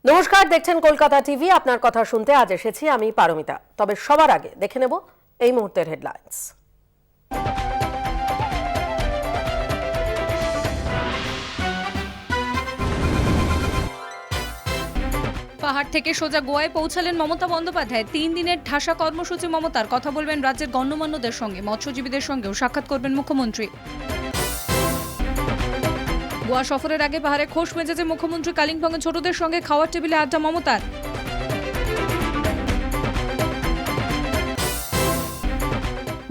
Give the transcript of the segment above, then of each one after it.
নমস্কার, দেখছেন কলকাতা টিভি। আপনার কথা শুনতে আজ এসেছি আমি পারমিতা। তবে সবার আগে দেখে নেব এই মুহূর্তের হেডলাইন্স। পাহাড় থেকে সোজা গোয়ায় পৌঁছালেন মমতা বন্দ্যোপাধ্যায়। 3 দিনের ঠাসা কর্মসূচি মমতার। কথা বলবেন রাজ্যের গণ্যমান্যদের সঙ্গে, মৎস্যজীবীদের সঙ্গেও সাক্ষাৎ করবেন মুখ্যমন্ত্রী। গোয়া সফরের আগে পাহাড়ে খোশ মেজেছে মুখ্যমন্ত্রী। কালিম্পংয়ে ছোটদের সঙ্গে খাওয়ার টেবিলে আড্ডা মমতার।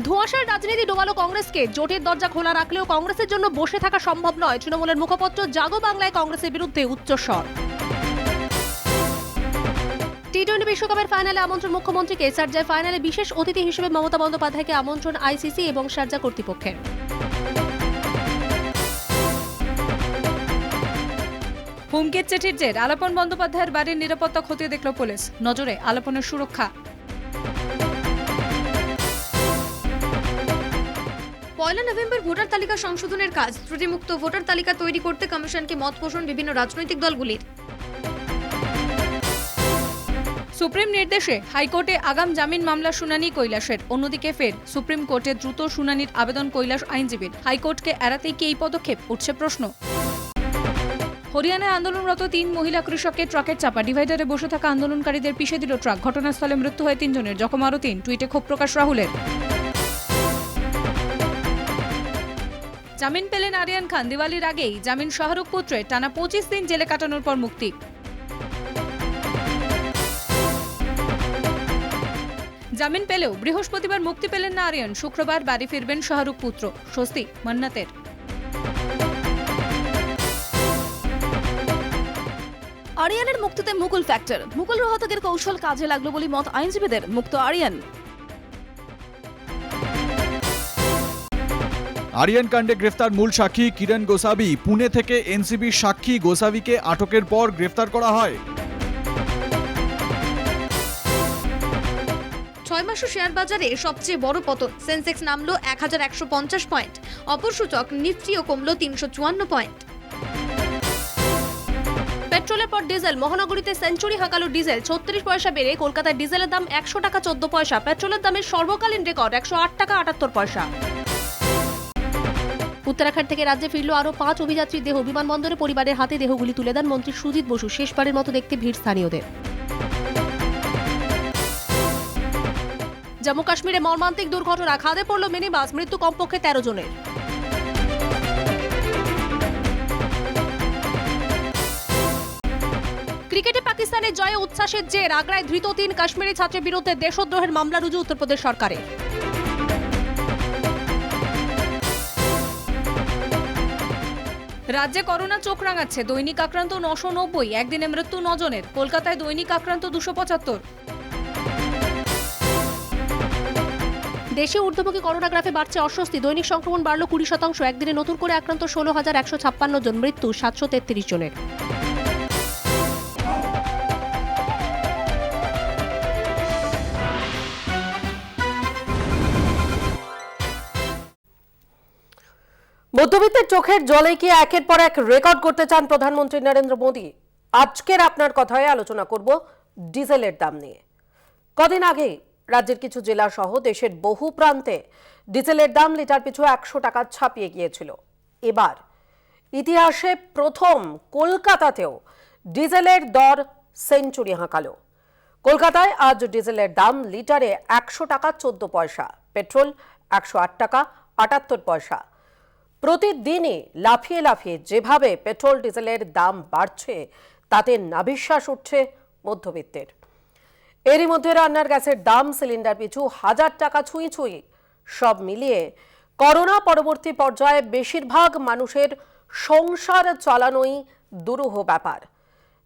ধোঁয়াশার রাজনীতি ডোবালো কংগ্রেসকে। জোটের দরজা খোলা রাখলেও কংগ্রেসের জন্য বসে থাকা সম্ভব নয়। তৃণমূলের মুখপাত্র জাগো বাংলায় কংগ্রেসের বিরুদ্ধে উচ্চস্বর। টি-20 বিশ্বকাপের ফাইনালে আমন্ত্রণ মুখ্যমন্ত্রীকে। শারজায় ফাইনালে বিশেষ অতিথি হিসেবে মমতা বন্দ্যোপাধ্যায়কে আমন্ত্রণ আইসিসি এবং শারজা কর্তৃপক্ষের। হুমকির চিঠির জের আলাপন বন্দ্যোপাধ্যায়ের বাড়ির নিরাপত্তা খতিয়ে দেখল পুলিশ। নজরে আলাপনের সুরক্ষা। পয়লা নভেম্বর ভোটার তালিকা সংশোধনের কাজ। ত্রুটিমুক্ত ভোটার তালিকা তৈরি করতে কমিশনকে মত পোষণ বিভিন্ন রাজনৈতিক দলগুলির। সুপ্রিম নির্দেশে হাইকোর্টে আগাম জামিন মামলা শুনানি কৈলাসের। অন্যদিকে ফের সুপ্রিম কোর্টে দ্রুত শুনানির আবেদন কৈলাস আইনজীবীর। হাইকোর্টকে এড়াতেই কি এই পদক্ষেপ, উঠছে প্রশ্ন। হরিয়ানায় আন্দোলনরত 3 মহিলা কৃষককে ট্রাকের চাপা। ডিভাইডারে বসে থাকা আন্দোলনকারীদের পিষে দিল ট্রাক। ঘটনাস্থলে মৃত্যু হয় 3 জনের, জখম আরও 3। টুইটে ক্ষোভ প্রকাশ রাহুলের। জামিন পেলেন আরিয়ান খান। দিওয়ালির আগেই জামিন শাহরুখ পুত্রের। টানা 25 দিন জেলে কাটানোর পর মুক্তি। জামিন পেলেও বৃহস্পতিবার মুক্তি পেলেন না আরিয়ান। শুক্রবার বাড়ি ফিরবেন শাহরুখ পুত্র। স্বস্তি মান্নাতের। আরিয়ানের মুক্তিতে মুকুল ফ্যাক্টর। মুকুল রোহতকের কৌশল কাজে লাগলো বলে মত আইনজীবীদের। মুক্ত আরিয়ান। আরিয়ান কাণ্ডে গ্রেফতার মূল সাক্ষী কিরণ গোসাবি। পুনে থেকে এনসিবির সাক্ষী গোসাবিকে আটকের পর গ্রেফতার করা হয়। 6 মাসে শেয়ার বাজারে সবচেয়ে বড় পতন। সেন্সেক্স নামলো 1150 পয়েন্ট। অপর সূচক নিফটিও কমলো 354 পয়েন্ট। পেট্রোলের পর ডিজেল। মহানগরীতে সেঞ্চুরি হাঁকালো ডিজেল। 36 পয়সা বেড়ে কলকাতায় ডিজেলের দাম 100 টাকা 14 পয়সা। পেট্রোলের দামের সর্বকালীন রেকর্ড 108 টাকা 78 পয়সা। উত্তরাখণ্ড থেকে রাজ্যে ফিরল আরও 5 অভিযাত্রীর দেহ। বিমানবন্দরে পরিবারের হাতে দেহগুলি তুলে দেন মন্ত্রী সুজিত বসু। শেষবারের মতো দেখতে ভিড় স্থানীয়দের। জম্মু কাশ্মীরে মর্মান্তিক দুর্ঘটনা। খাদে পড়ল মিনি বাস। মৃত্যু কমপক্ষে 13 জনের। ক্রিকেটে পাকিস্তানের জয়ে উচ্ছ্বাসের জের। আগ্রায় ধৃত 3 কাশ্মীরি ছাত্রের বিরুদ্ধে দেশদ্রোহের মামলা রুজু উত্তরপ্রদেশ সরকারের। রাজ্যে করোনা চোখ রাঙাচ্ছে। দৈনিক আক্রান্ত 990। একদিনে মৃত্যু 9 জনের। কলকাতায় দৈনিক আক্রান্ত 275। দেশে ঊর্ধ্বমুখী করোনা গ্রাফে বাড়ছে অস্বস্তি। দৈনিক সংক্রমণ বাড়ল 20%। একদিনে নতুন করে আক্রান্ত 16,156 জন। মৃত্যু 733 জনের। মধ্যবিত্তের চোখের জলে কি একের পর এক রেকর্ড করতে চান প্রধানমন্ত্রী নরেন্দ্র মোদী? আজকের আপনার কথায় আলোচনা করব ডিজেলের দাম নিয়ে। কদিন আগেই রাজ্যের কিছু জেলা সহ দেশের বহু প্রান্তে ডিজেলের দাম লিটার পিছু 100 টাকা ছাপিয়ে গিয়েছিল। এবার ইতিহাসে প্রথম কলকাতাতেও ডিজেলের দর সেঞ্চুরি হাঁকালো। কলকাতায় আজ ডিজেলের দাম লিটারে 100 টাকা 14 পয়সা। পেট্রোল 108 টাকা 78 পয়সা। প্রতিদিনই লাফিয়ে লাফিয়ে যেভাবে পেট্রোল ডিজেলের দাম বাড়ছে তাতে নাভিশ্বাস উঠছে মধ্যবিত্তের। এরই মধ্যে রান্নার গ্যাসের দাম সিলিন্ডার পিছু 1000 টাকা ছুঁই ছুঁই। সব মিলিয়ে করোনা পরবর্তী পর্যায়ে বেশিরভাগ মানুষের সংসার চালানোই দুরূহ ব্যাপার।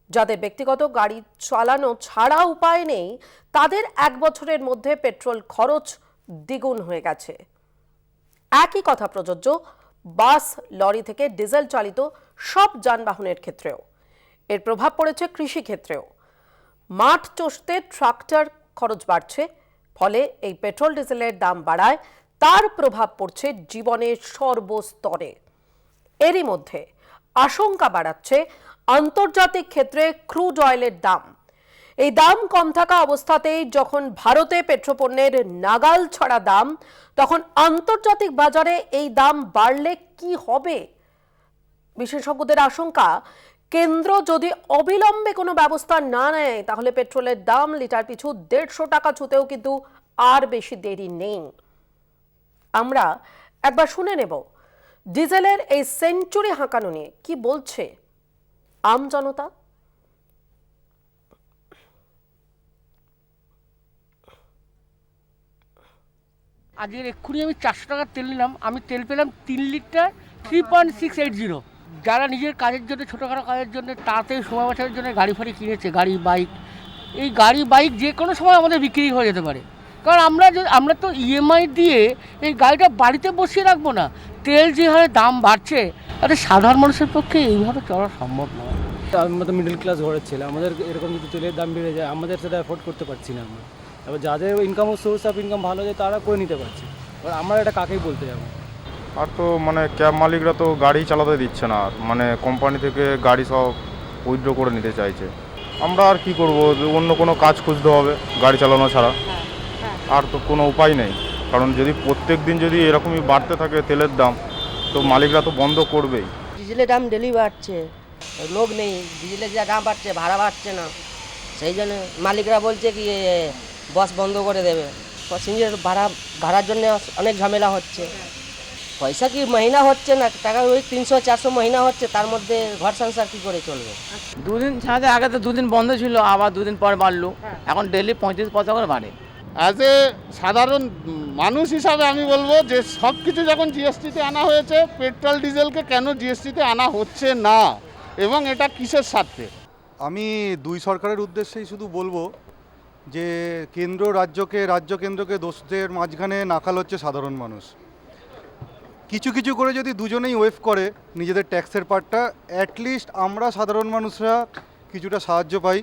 যাদের ব্যক্তিগত গাড়ি চালানো ছাড়া উপায় নেই তাদের 1 বছরের মধ্যে পেট্রোল খরচ দ্বিগুণ হয়ে গেছে। একই কথা প্রযোজ্য বাস, লরি থেকে ডিজেল চালিত সব যানবাহনের ক্ষেত্রেও। এর প্রভাব পড়েছে কৃষি ক্ষেত্রেও। মাঠ চষতে ট্রাক্টর খরচ বাড়ছে। ফলে এই পেট্রোল ডিজেলের দাম বাড়ায় তার প্রভাব পড়ছে জীবনের সর্বস্তরে। এরই মধ্যে আশঙ্কা বাড়াচ্ছে আন্তর্জাতিক ক্ষেত্রে ক্রুড অয়েলের দাম। এই দাম কম থাকা অবস্থাতেই যখন ভারতে পেট্রোপণ্যের নাগাল ছড়া দাম, তখন আন্তর্জাতিক বাজারে এই দাম বাড়লে কি হবে? বিশেষজ্ঞদের আশঙ্কা, কেন্দ্র যদি অবিলম্বে কোনো ব্যবস্থা না নেয় তাহলে পেট্রোলের দাম লিটার পিছু 150 টাকা ছুঁতেও কিন্তু আর বেশি দেরি নেই। আমরা একবার শুনে নেব ডিজেলের এই সেঞ্চুরি হাঁকানো নিয়ে কি বলছে আম জনতা। আজকের এক্ষুনি আমি 400 টাকার তেল নিলাম, আমি তেল পেলাম 3 লিটার 3.680। যারা নিজের কাজের জন্য, ছোটোখাটো কাজের জন্য, তাড়াতাড়ি সময় বাঁচানোর জন্য গাড়ি ফাড়ি কিনেছে, গাড়ি বাইক, এই গাড়ি বাইক যে কোনো সময় আমাদের বিক্রি হয়ে যেতে পারে। কারণ আমরা তো ইএমআই দিয়ে এই গাড়িটা বাড়িতে বসিয়ে রাখবো না। তেল যে হারে দাম বাড়ছে, তাতে সাধারণ মানুষের পক্ষে এইভাবে চলা সম্ভব নয়। আমরা তো মিডল ক্লাস ঘরের ছেলে, আমাদের এরকম যদি তেলের দাম বেড়ে যায় আমাদের সেটা অ্যাফোর্ড করতে পারছি না আমরা। এবার যাদের ইনকাম সোর্স অফ ইনকাম ভালো যায় তারা করে নিতে পারছে, এবার আমরা এটা কাকেই বলতে যাবো। আর তো মানে ক্যাব মালিকরা তো গাড়ি চালাতে দিচ্ছে না, আর মানে কোম্পানি থেকে গাড়ি সব উইথড্র করে নিতে চাইছে। আমরা আর কি করব, অন্য কোনো কাজ খুঁজতে হবে গাড়ি চালানো ছাড়া, আর তো কোনো উপায় নেই। কারণ যদি প্রত্যেক দিন যদি এরকমই বাড়তে থাকে তেলের দাম, তো মালিকরা তো বন্ধ করবেই। ডিজেলের দাম ডেলি বাড়ছে, লোক নেই, ডিজেলের যা দাম বাড়ছে, ভাড়া বাড়ছে না, সেই জন্য মালিকরা বলছে কি বাস বন্ধ করে দেবে। প্যাসেঞ্জার ভাড়ার জন্য অনেক ঝামেলা হচ্ছে, পয়সা কি মহিনা হচ্ছে না, টাকা ওই 300-400 মহিনা হচ্ছে, তার মধ্যে ঘর সংসার কী করে চলবে? দুদিন ছাড়া আগে তো দুদিন বন্ধ ছিল, আবার দুদিন পর বাড়লো, এখন ডেলি 35 পয়সা করে বাড়ে। অ্যাজ এ সাধারণ মানুষ হিসাবে আমি বলবো যে সব কিছু যখন জিএসটিতে আনা হয়েছে, পেট্রোল ডিজেলকে কেন জিএসটিতে আনা হচ্ছে না এবং এটা কিসের স্বার্থে? আমি দুই সরকারের উদ্দেশ্যেই শুধু বলবো যে রাজ্য কেন্দ্রকে দোষদের মাঝখানে নাকাল হচ্ছে সাধারণ মানুষ। কিছু কিছু করে যদি দুজনেই ওয়েভ করে নিজেদের ট্যাক্সের পার্টটা, অ্যাটলিস্ট আমরা সাধারণ মানুষরা কিছুটা সাহায্য পাই।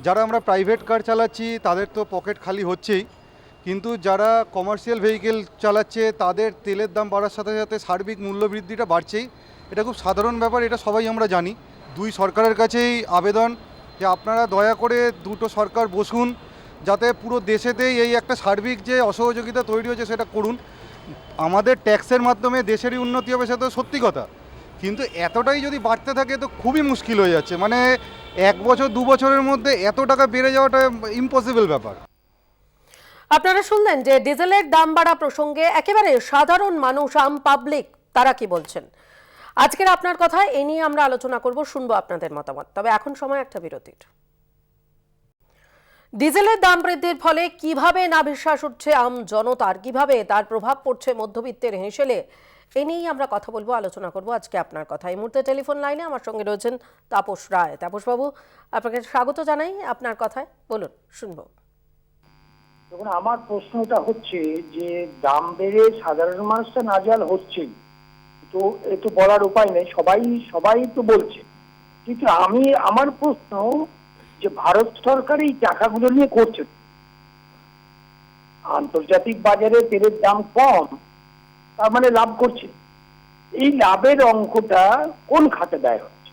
যারা আমরা প্রাইভেট কার চালাচ্ছি তাদের তো পকেট খালি হচ্ছেই, কিন্তু যারা কমার্শিয়াল ভেহিকেল চালাচ্ছে তাদের তেলের দাম বাড়ার সাথে সাথে সার্বিক মূল্যবৃদ্ধিটা বাড়ছেই। এটা খুব সাধারণ ব্যাপার, এটা সবাই আমরা জানি। দুই সরকারের কাছেই আবেদন যে আপনারা দয়া করে দুটো সরকার বসুন, যাতে পুরো দেশেতেই এই একটা সার্বিক যে অসহযোগিতা তৈরি হয়েছে সেটা করুন। আমাদের ট্যাক্সের মাধ্যমে দেশেরই উন্নতি হবে, সেটা তো সত্যি কথা, কিন্তু এতটাই যদি বাড়তে থাকে তো খুবই মুশকিল হয়ে যাচ্ছে। মানে 1 বছর 2 বছরের মধ্যে এত টাকা বেড়ে যাওয়াটা ইম্পসিবল ব্যাপার। আপনারা শুনলেন যে ডিজেলের দাম বাড়া প্রসঙ্গে একেবারে সাধারণ মানুষ, আম পাবলিক, তারা কি বলছেন। আজকের আপনার কথা এ নিয়ে আমরা আলোচনা করব, শুনবো আপনাদের মতামত। তবে এখন সময় একটা বিরতির। ডিজেলের দাম বৃদ্ধির ফলে কিভাবে নাভিশ্বাস উঠছে আম জনতার, কিভাবে তার প্রভাব পড়ছে মধ্যবিত্তের হেঁসেলে, এ নিয়েই আমরা কথা বলবো, আলোচনা করব আজকে আপনার কথা। এই মুহূর্তে টেলিফোন লাইনে আমার সঙ্গে রয়েছেন তাপস রায়। তাপসবাবু, আপনাকে স্বাগত জানাই আপনার কথায়, বলুন, শুনবো। দেখুন, আমার প্রশ্নটা হচ্ছে যে দাম বেড়ে সাধারণ মানুষটা নাজেহাল হচ্ছেই, তো এ তো বলার উপায় নেই, সবাই তো বলছে, কিন্তু আমার প্রশ্ন যে ভারত সরকার এই টাকাগুলো নিয়ে করছে, আন্তর্জাতিক বাজারে তেলের দাম কম, তার মানে লাভ করছে, এই লাভের অঙ্কটা কোন খাতে দেয় হচ্ছে?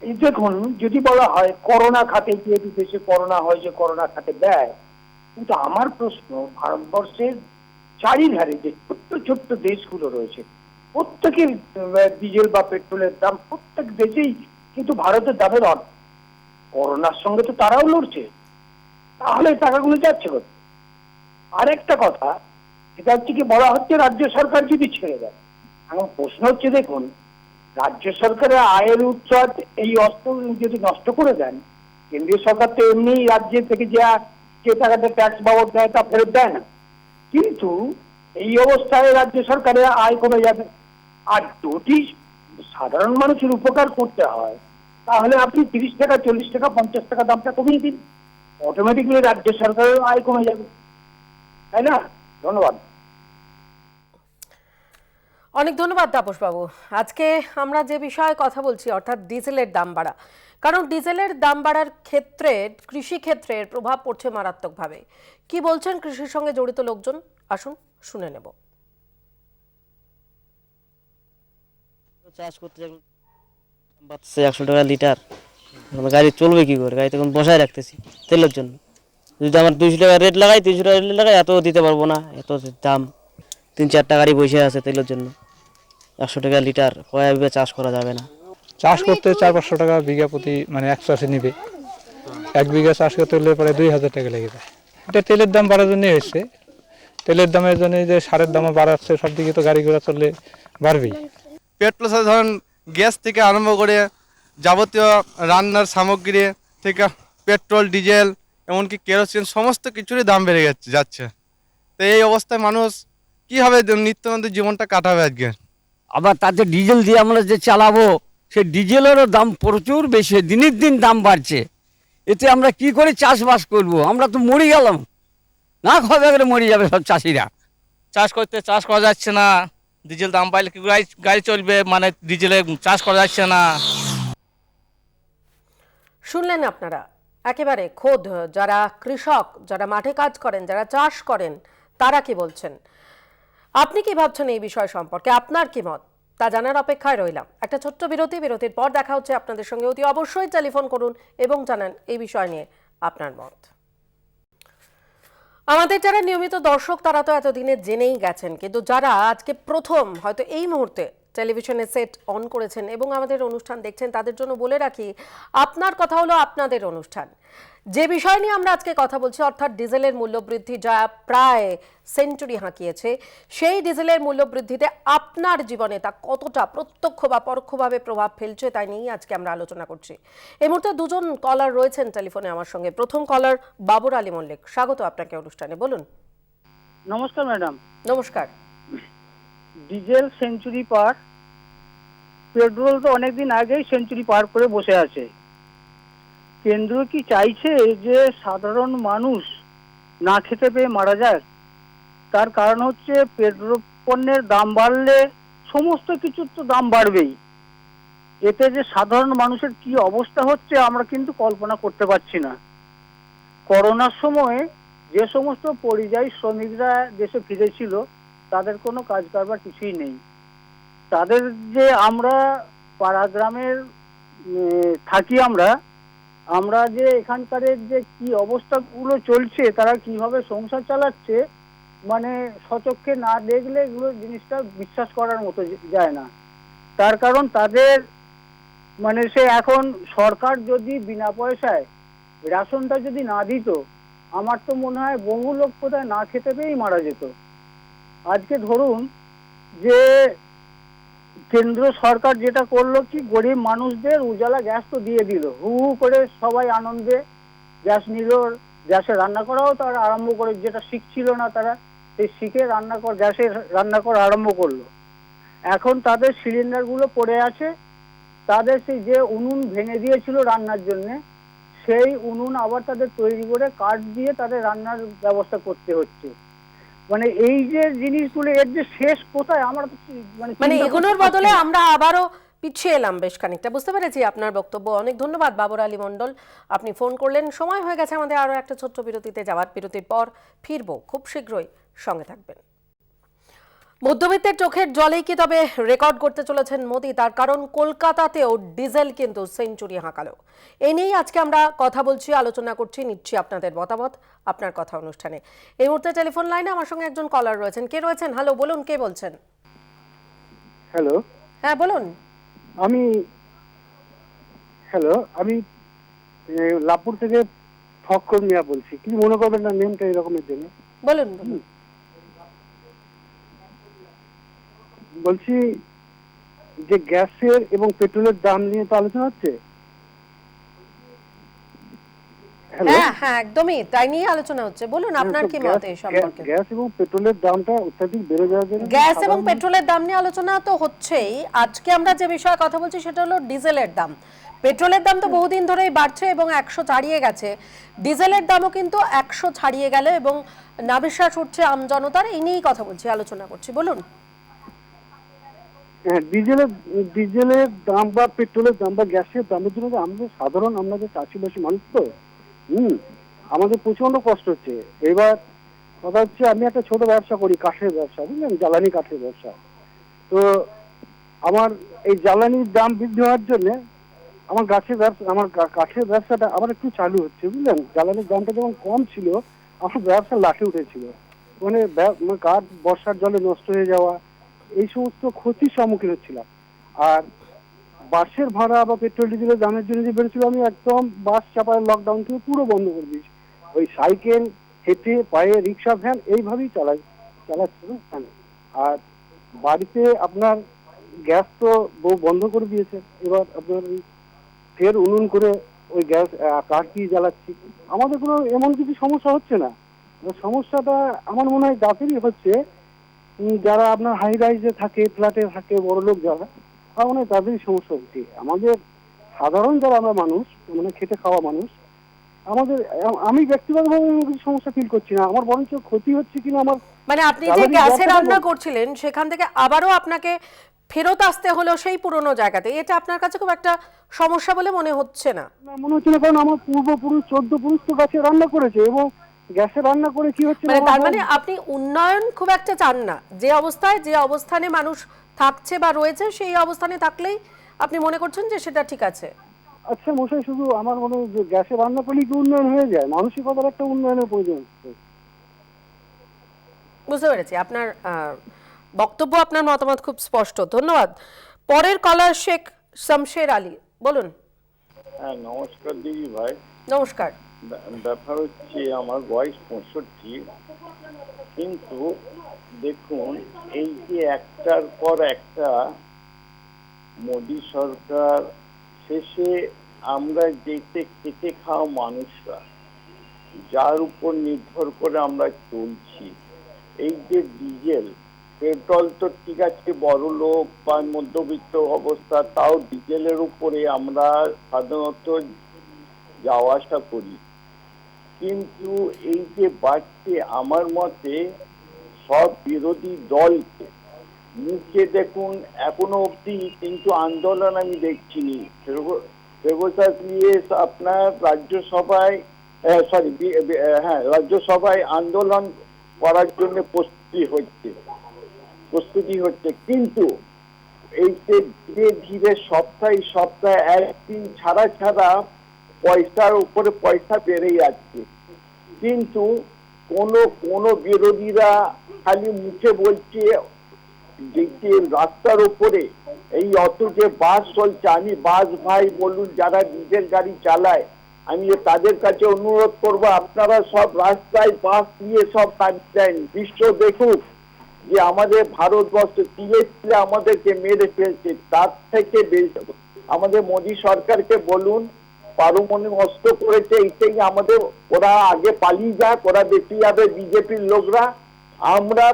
এই দেখুন, যদি বলা হয় করোনা খাতে, যেহেতু দেশে করোনা হয় যে করোনা খাতে দেয়, কিন্তু আমার প্রশ্ন ভারতবর্ষের চারিধারে যে ছোট্ট ছোট্ট দেশগুলো রয়েছে, প্রত্যেকের ডিজেল বা পেট্রোলের দাম প্রত্যেক দেশেই কিন্তু ভারতের দামের অর্ধেক। করোনার সঙ্গে তো তারাও লড়ছে, তাহলে টাকাগুলো যাচ্ছে কোথায়? আরেকটা কথা, এটা হচ্ছে কি বলা হচ্ছে রাজ্য সরকার যদি ছেড়ে দেয়। এখন প্রশ্ন হচ্ছে, দেখুন, রাজ্য সরকারের আয়ের উৎস এই অস্ত্র যদি নষ্ট করে দেন, কেন্দ্রীয় সরকার তো এমনি রাজ্যের থেকে যে টাকাটা ট্যাক্স বাবদ দেয় তা ফেরত দেয় না, কিন্তু এই অবস্থায় রাজ্য সরকারের আয় কমে যাবে। আর যদি সাধারণ মানুষের উপকার করতে হয় তাহলে আপনি 30 টাকা, 40 টাকা, 50 টাকা দামটা কমিয়ে দিন, অটোমেটিকলি রাজ্য সরকারের আয় কমে যাবে, তাই না? ধন্যবাদ। অনেক ধন্যবাদ তাপসবাবু। আজকে আমরা যে বিষয়ে কথা বলছি, অর্থাৎ ডিজেলের দাম বাড়া, কারণ ডিজেলের দাম বাড়ার ক্ষেত্রে কৃষি ক্ষেত্রের প্রভাব পড়ছে মারাত্মকভাবে। কি বলছেন কৃষির সঙ্গে জড়িত লোকজন, আসুন শুনে নেব। চাষ করতে বাড়ছে 100 টাকা লিটার, এখন গাড়ি চলবে কি করে? গাড়ি তখন বসায় রাখতেছি তেলের জন্য। যদি আমার 200 টাকা রেট লাগাই, 300 টাকা রেট লাগাই, এত দিতে পারবো না, এত দাম। 3-4টা গাড়ি বসে আছে তেলের জন্য, 100 টাকা লিটার, কয়া বিঘা চাষ করা যাবে না। চাষ করতে 400-500 টাকা বিঘা প্রতি, মানে 1 চাষে নিবে। 1 বিঘা চাষ করতে হলে পরে 2000 টাকা লেগে যায়। এটা তেলের দাম বাড়ার জন্যই হয়েছে। তেলের দামের জন্য যে সারের দামও বাড়াচ্ছে, সব দিকে তো গাড়ি ঘোড়া চললে বাড়বেই। পেট্রোল ধরেন গ্যাস থেকে আরম্ভ করে যাবতীয় রান্নার সামগ্রী থেকে পেট্রোল, ডিজেল, এমনকি কেরোসিন, সমস্ত কিছুরই দাম বেড়ে যাচ্ছে। তো এই অবস্থায় মানুষ কীভাবে নিত্যনন্দিত জীবনটা কাটাবে আজকে? আবার তাতে ডিজেল দিয়ে আমরা যে চালাবো, সেই ডিজেলেরও দাম প্রচুর বেশি, দিনের দিন দাম বাড়ছে। এতে আমরা কি করে চাষবাস করব? আমরা তো মরে গেলাম, না খাওয়া করে মরে যাবে সব চাষিরা। চাষ করতে চাষ করা যাচ্ছে না, ডিজেল দাম বাড়লে কি গাড়ি চলবে, মানে ডিজেলে চাষ করা যাচ্ছে না। শুনলেন আপনারা একেবারে খোদ যারা কৃষক, যারা মাঠে কাজ করেন, যারা চাষ করেন, তারা কি বলছেন। আপনি কি ভাবছেন এই বিষয় সম্পর্কে? আপনার কি মত তা জানার অপেক্ষায় রইলাম। একটা ছোট্ট বিরতির পর দেখা হচ্ছে আপনাদের সঙ্গে। অতি অবশ্যই টেলিফোন করুন এবং জানান এই বিষয় নিয়ে আপনার মত। আমাদের যারা নিয়মিত দর্শক তারা তো এতদিনে জেনেই গেছেন, কিন্তু যারা আজকে প্রথম হয়তো এই মুহূর্তে টেলিভিশনে সেট অন করেছেন এবং আমাদের অনুষ্ঠান দেখছেন, তাদের জন্য বলে রাখি, আপনার কথা হলো আপনাদের অনুষ্ঠান। যে বিষয় নিয়ে আমরা আজকে কথা বলছি, অর্থাৎ ডিজেলের মূল্যবৃদ্ধি যা প্রায় সেঞ্চুরি হাঁকিয়েছে, সেই ডিজেলের মূল্যবৃদ্ধিতে আপনার জীবনে তা কতটা প্রত্যক্ষ বা পরোক্ষভাবে প্রভাব ফেলছে, তাই নিয়েই আজকে আমরা আলোচনা করছি। এই মুহূর্তে দুজন কলার রয়েছেন টেলিফোনে আমার সঙ্গে। প্রথম কলার বাবর আলী মল্লিক, স্বাগত আপনাকে অনুষ্ঠানে, বলুন। নমস্কার ম্যাডাম। নমস্কার। ডিজেল সেঞ্চুরি পার, পেট্রোল তো অনেকদিন আগেই সেঞ্চুরি পার করে বসে আছে। কেন্দ্র কি চাইছে যে সাধারণ মানুষ না খেতে পেয়ে মারা যায়? তার কারণ হচ্ছে পেট্রোল পণ্যের দাম বাড়লে সমস্ত কিছুর তো দাম বাড়বেই। এতে যে সাধারণ মানুষের কি অবস্থা হচ্ছে আমরা কিন্তু কল্পনা করতে পারছি না। করোনার সময় যে সমস্ত পরিযায়ী শ্রমিকরা দেশে ফিরেছিল, তাদের কোনো কাজ কারবার কিছুই নেই। তাদের যে আমরা পাড়া গ্রামের থাকি, আমরা যে এখানকার যে কি অবস্থাগুলো চলছে, তারা কিভাবে সংসার চালাচ্ছে, মানে সচক্ষে না দেখলে এগুলো জিনিসটা বিশ্বাস করার মতো যায় না। তার কারণ তাদের মানে সে এখন সরকার যদি বিনা পয়সায় রেশনটা যদি না দিত, আমার তো মনে হয় বহু লোক কোথায় না খেতে পেয়েই মারা যেত। আজকে ধরুন যে কেন্দ্র সরকার যেটা করলো, কি গরিব মানুষদের উজালা গ্যাস তো দিয়ে দিল, হু হু করে সবাই আনন্দে গ্যাস নিল, গ্যাসে রান্না করাও তারা আরম্ভ করে, যেটা শিখছিল না তারা সেই শিখে গ্যাসে রান্না করা আরম্ভ করলো। এখন তাদের সিলিন্ডারগুলো পড়ে আছে, তাদের সেই যে উনুন ভেঙে দিয়েছিল রান্নার জন্যে, সেই উনুন আবার তাদের তৈরি করে কাঠ দিয়ে তাদের রান্নার ব্যবস্থা করতে হচ্ছে। মানে এই যে জিনিসগুলো, এর যে শেষ কোথায় আমরা মানে এগুলোর বদলে আমরা আবারও পিছিয়ে এলাম বেশ খানিকটা। বুঝতে পেরেছি আপনার বক্তব্য। অনেক ধন্যবাদ বাবর আলী মণ্ডল, আপনি ফোন করলেন। সময় হয়ে গেছে আমাদের আরও একটা ছোট্ট বিরতিতে যাওয়ার। বিরতির পর ফিরবো খুব শীঘ্রই, সঙ্গে থাকবেন। মধ্যবিত্তের চোখের জলেই কি তবে রেকর্ড করতে চলেছেন মোদি? তার কারণ কলকাতাতেও ডিজেল কিন্তু সেঞ্চুরি হাঁকালো। এ নিয়েই আজকে আমরা কথা বলছি, আলোচনা করছি, নিচ্ছি আপনাদের মতামত আপনার কথা অনুষ্ঠানে। এই মুহূর্তে টেলিফোন লাইনে আমার সঙ্গে একজন কলার রয়েছেন। কে রয়েছেন? হ্যালো, বলুন, কে বলছেন? হ্যালো, হ্যাঁ বলুন। আমি লাভপুর থেকে ফক্কর মিয়া বলছি। কি মনে করবেন না নেমটা এরকমের জন্য? বলুন। বলছি যে গ্যাসের এবং পেট্রোলের দাম নিয়ে তো আলোচনা হচ্ছে। হ্যাঁ হ্যাঁ, একদমই তাই নিয়ে আলোচনা হচ্ছে। বলুন আপনার কি মত এই সম্পর্কে? গ্যাস এবং পেট্রোলের দামটা অত্যাধিক বেড়ে যাওয়ার জন্য গ্যাস এবং পেট্রোলের দাম নিয়ে আলোচনা তো হচ্ছেই। আজকে আমরা যে বিষয়ে কথা বলছি সেটা হলো ডিজেলের দাম। পেট্রোলের দাম তো বহুদিন ধরেই বাড়ছে এবং 100 ছাড়িয়ে গেছে। ডিজেলের দামও কিন্তু 100 ছাড়িয়ে গেল এবং নাভিশ্বাস উঠছে আমজনতার। এই নিয়েই কথা বলছি, আলোচনা করছি। বলুন। হ্যাঁ, ডিজেলের দাম বা পেট্রোলের দাম বা গ্যাসের দামের জন্য আমাদের সাধারণ, আমরা যে চাষিবাসী মানুষ তো আমাদের প্রচন্ড কষ্ট হচ্ছে। এবার কথা হচ্ছে, আমি একটা ছোট ব্যবসা করি, কাঠের ব্যবসা, বুঝলেন, জ্বালানি কাঠের ব্যবসা। তো আমার এই জ্বালানির দাম বৃদ্ধি হওয়ার জন্য আমার কাঠের ব্যবসাটা আবার একটু চালু হচ্ছে, বুঝলেন? জ্বালানির দামটা যখন কম ছিল আমার ব্যবসা লাঠে উঠেছিল, মানে কাঠ বর্ষার জলে নষ্ট হয়ে যাওয়া, এই সমস্ত ক্ষতির সম্মুখীন হচ্ছিলাম। আর বাসের ভাড়া বা পেট্রোল ডিজেলের দামের জন্য যে বেড়েছিল, আমি একদম বাস চাপায় লকডাউন থেকে পুরো বন্ধ করে দিয়েছি। ওই সাইকেল, হেঁটে, পায়ে, রিক্সা, ভ্যান এইভাবেই চালাচ্ছি। আর বাড়িতে আপনার গ্যাস তো বউ বন্ধ করে দিয়েছে, এবার আপনার ওই ফের উনুন করে ওই গ্যাস কাঠ দিয়ে জ্বালাচ্ছি। আমাদের কোনো এমন কিছু সমস্যা হচ্ছে না। সমস্যাটা আমার মনে হয় যাদেরই হচ্ছে, যারা আপনার হাই রাইজে থাকে, ফ্ল্যাটে থাকে, বড় লোক যারা, আমার মনে হয় তাদেরই সমস্যা হচ্ছে। আমাদের সাধারণ যারা আমরা মানুষ, মানে খেটে খাওয়া মানুষ, আমি ব্যক্তিগতভাবে কিছু সমস্যা ফিল করছি না। আমার বরঞ্চ ক্ষতি হচ্ছে কিনা আমার, মানে আপনি যে গ্যাসে রান্না করছিলেন সেখান থেকে আবারও আপনাকে ফেরত আসতে হলো সেই পুরনো জায়গাতে, এটা আপনার কাছে খুব একটা সমস্যা বলে মনে হচ্ছে না? মনে হচ্ছে না, কারণ আমার পূর্বপুরুষ 14 পুরুষ তো গ্যাসে রান্না করেছে, এবং গ্যাসে রান্না করে কি হচ্ছে, মানে তার মানে আপনি উন্নয়ন খুব একটা চান না, যে অবস্থানে মানুষ থাকছে বা রয়েছে সেই অবস্থানে থাকলেই আপনি মনে করছেন যে সেটা ঠিক আছে? আচ্ছা মশাই, শুধু আমার মনে হয় যে গ্যাসে রান্না করলে কি উন্নয়ন হয়ে যায়? মানসিকতার একটা উন্নয়নের প্রয়োজন। বুঝতে পেরেছি আপনার বক্তব্য, আপনার মতামত খুব স্পষ্ট, ধন্যবাদ। পরের কলার শেখ শামশের আলী, বলুন। হ্যাঁ, নমস্কার দিদি ভাই। নমস্কার। ব্যাপার হচ্ছে আমার বয়স 65, কিন্তু দেখুন এই যে একটার পর একটা মোদী সরকার, শেষে আমরা যেতে খেটে খাওয়া মানুষরা, যার উপর নির্ভর করে আমরা চলছি, এই যে ডিজেল, পেট্রোল তো ঠিক আছে বড় লোক বা মধ্যবিত্ত অবস্থা, তাও ডিজেলের উপরে আমরা সাধারণত যাওয়া আসা করি। কিন্তু এই যে বাড়ছে, আমার মতে সব বিরোধী দলকে মুখে দেখুন এখনো অবধি কিন্তু আন্দোলন আমি দেখছিনি। আপনার রাজ্যসভায় রাজ্যসভায় আন্দোলন করার জন্য প্রস্তুতি হচ্ছে, কিন্তু এই যে ধীরে ধীরে সপ্তাহে একদিন ছাড়া পয়সার উপরে পয়সা বেড়ে যাচ্ছে, কিন্তু কোনো বিরোধীরা খালি মুখে বলছে যে রাস্তার উপরে এই অত যে বাস চলছে, আমি বাস ভাই বলুন যারা ডিজেল গাড়ি চালায়, আমি তাদের কাছে অনুরোধ করব, আপনারা সব রাস্তায় বাস নিয়ে সব কাজ দেন। বিশ্ব দেখুক যে আমাদের ভারতবর্ষ তিলে তিলে আমাদেরকে মেরে ফেলছে, তার থেকে আমাদের মোদী সরকারকে বলুন পারমাণবিক অস্ত্র করেছে, এইটাই আমাদের, ওরা আগে পালিয়ে যাক, ওরা দেখতে যাবে বিজেপির লোকরা, আমরা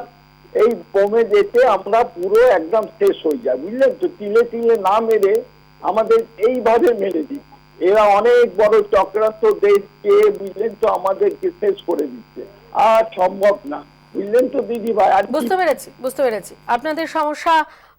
এই বোমে যেতে আমরা পুরো একদম শেষ হয়ে যায়, বুঝলেন তো? তিলে তিলে না মেরে আমাদের এইভাবে মেরে দিই, এরা অনেক বড় চক্রান্ত দেশকে, বুঝলেন তো, আমাদেরকে শেষ করে দিচ্ছে, আর সম্ভব না, বুঝলেন তো দিদি ভাই? বুঝতে পেরেছি আপনাদের সমস্যা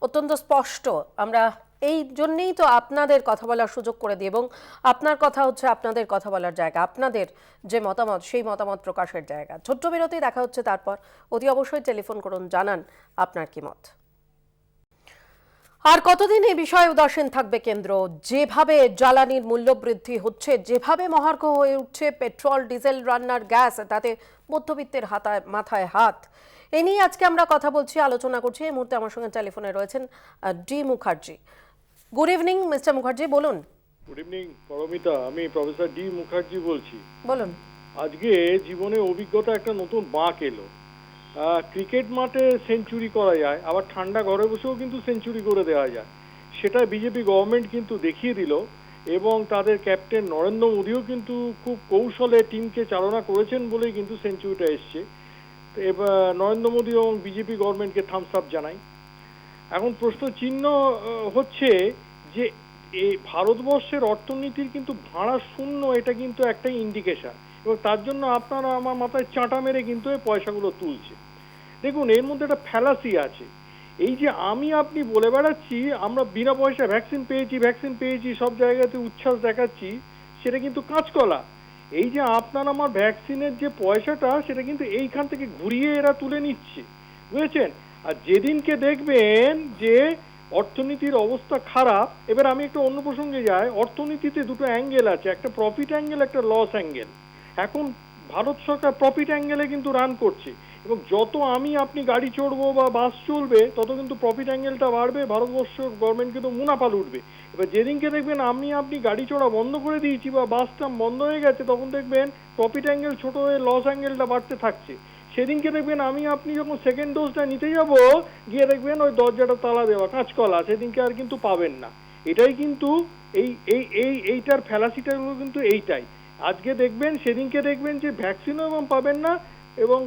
অত্যন্ত স্পষ্ট। আমরা এই জন্যই তো আপনাদের কথা বলার সুযোগ করে দিই, এবং আপনার কথা হচ্ছে আপনাদের কথা বলার জায়গা, আপনাদের যে মতামত সেই মতামত প্রকাশের জায়গা। ছোট্ট বিরতি, দেখা হচ্ছে তারপর। অতি অবশ্যই টেলিফোন করুন, জানান আপনার কি মত। আর কতদিন এই বিষয়ে উদাসীন থাকবে কেন্দ্র? যেভাবে জ্বালানির মূল্য বৃদ্ধি হচ্ছে, যেভাবে মহার্ঘ হয়ে উঠছে পেট্রোল, ডিজেল, রান্নার গ্যাস, তাতে মধ্যবিত্তের মাথায় হাত। এ নিয়ে আজকে আমরা কথা বলছি, আলোচনা করছি। এই মুহূর্তে আমার সঙ্গে টেলিফোনে রয়েছেন D Mukherjee. Good evening mister Mukherjee, বলুন। গুড ইভিনিং পরমিতা, আমি প্রফেসর ডি মুখার্জি বলছি। বলুন। আজকে জীবনে অভিজ্ঞতা একটা নতুন বাঁক এলো। ক্রিকেট মাঠে সেঞ্চুরি করা যায়, আবার ঠান্ডা ঘরে বসেও কিন্তু সেঞ্চুরি করে দেওয়া যায়, সেটা বিজেপি গভর্নমেন্ট কিন্তু দেখিয়ে দিল, এবং তাদের ক্যাপ্টেন নরেন্দ্র মোদীও কিন্তু খুব কৌশলে টিমকে চালনা করেছেন বলেই কিন্তু সেঞ্চুরিটা এসছে। এবার নরেন্দ্র মোদী এবং বিজেপি গভর্নমেন্টকে থামস আপ জানাই। এখন প্রশ্ন চিহ্ন হচ্ছে যে এই ভারতবর্ষের অর্থনীতির কিন্তু ভাড়া শূন্য, এটা কিন্তু একটা ইন্ডিকেশন, এবং তার জন্য আপনারা আমার মাথায় চাঁটা মেরে কিন্তু এই পয়সাগুলো তুলছে। দেখুন, এর মধ্যে একটা ফ্যালাসি আছে। এই যে আপনি বলে বেড়াচ্ছি আমরা বিনা পয়সা ভ্যাকসিন পেয়েছি, সব জায়গাতে উচ্ছ্বাস দেখাচ্ছি, সেটা কিন্তু কাঁচকলা। এই যে আপনার আমার ভ্যাকসিনের যে পয়সাটা, সেটা কিন্তু এইখান থেকে ঘুরিয়ে এরা তুলে নিচ্ছে, বুঝেছেন? আর যেদিনকে দেখবেন যে অর্থনীতির অবস্থা খারাপ। এবার আমি একটা অন্য প্রসঙ্গে যাই। অর্থনীতিতে দুটো অ্যাঙ্গেল আছে, একটা প্রফিট অ্যাঙ্গেল, একটা লস অ্যাঙ্গেল। এখন ভারত সরকার প্রফিট অ্যাঙ্গেলে কিন্তু রান করছে, এবং যত আপনি গাড়ি চড়বো বা বাস চলবে তত কিন্তু প্রফিট অ্যাঙ্গেলটা বাড়বে, ভারতবর্ষ গভর্নমেন্ট কিন্তু মুনাফা লুটবে। এবার যেদিনকে দেখবেন আপনি গাড়ি চড়া বন্ধ করে দিয়েছি বা বাসটা বন্ধ হয়ে গেছে, তখন দেখবেন প্রফিট অ্যাঙ্গেল ছোট হয়ে লস অ্যাঙ্গেলটা বাড়তে থাকছে। সেদিনকে দেখবেন আপনি যখন সেকেন্ড ডোজটা নিতে যাব, গিয়ে দেখবেন ওই দরজাটা তালা দেওয়া, কাঁচকলা, সেদিনকে আর কিন্তু পাবেন না। এটাই কিন্তু এইটার ফ্যালাসিটাগুলো কিন্তু এইটাই। আজকে দেখবেন, সেদিনকে দেখবেন যে ভ্যাকসিনও এবং পাবেন না, এবং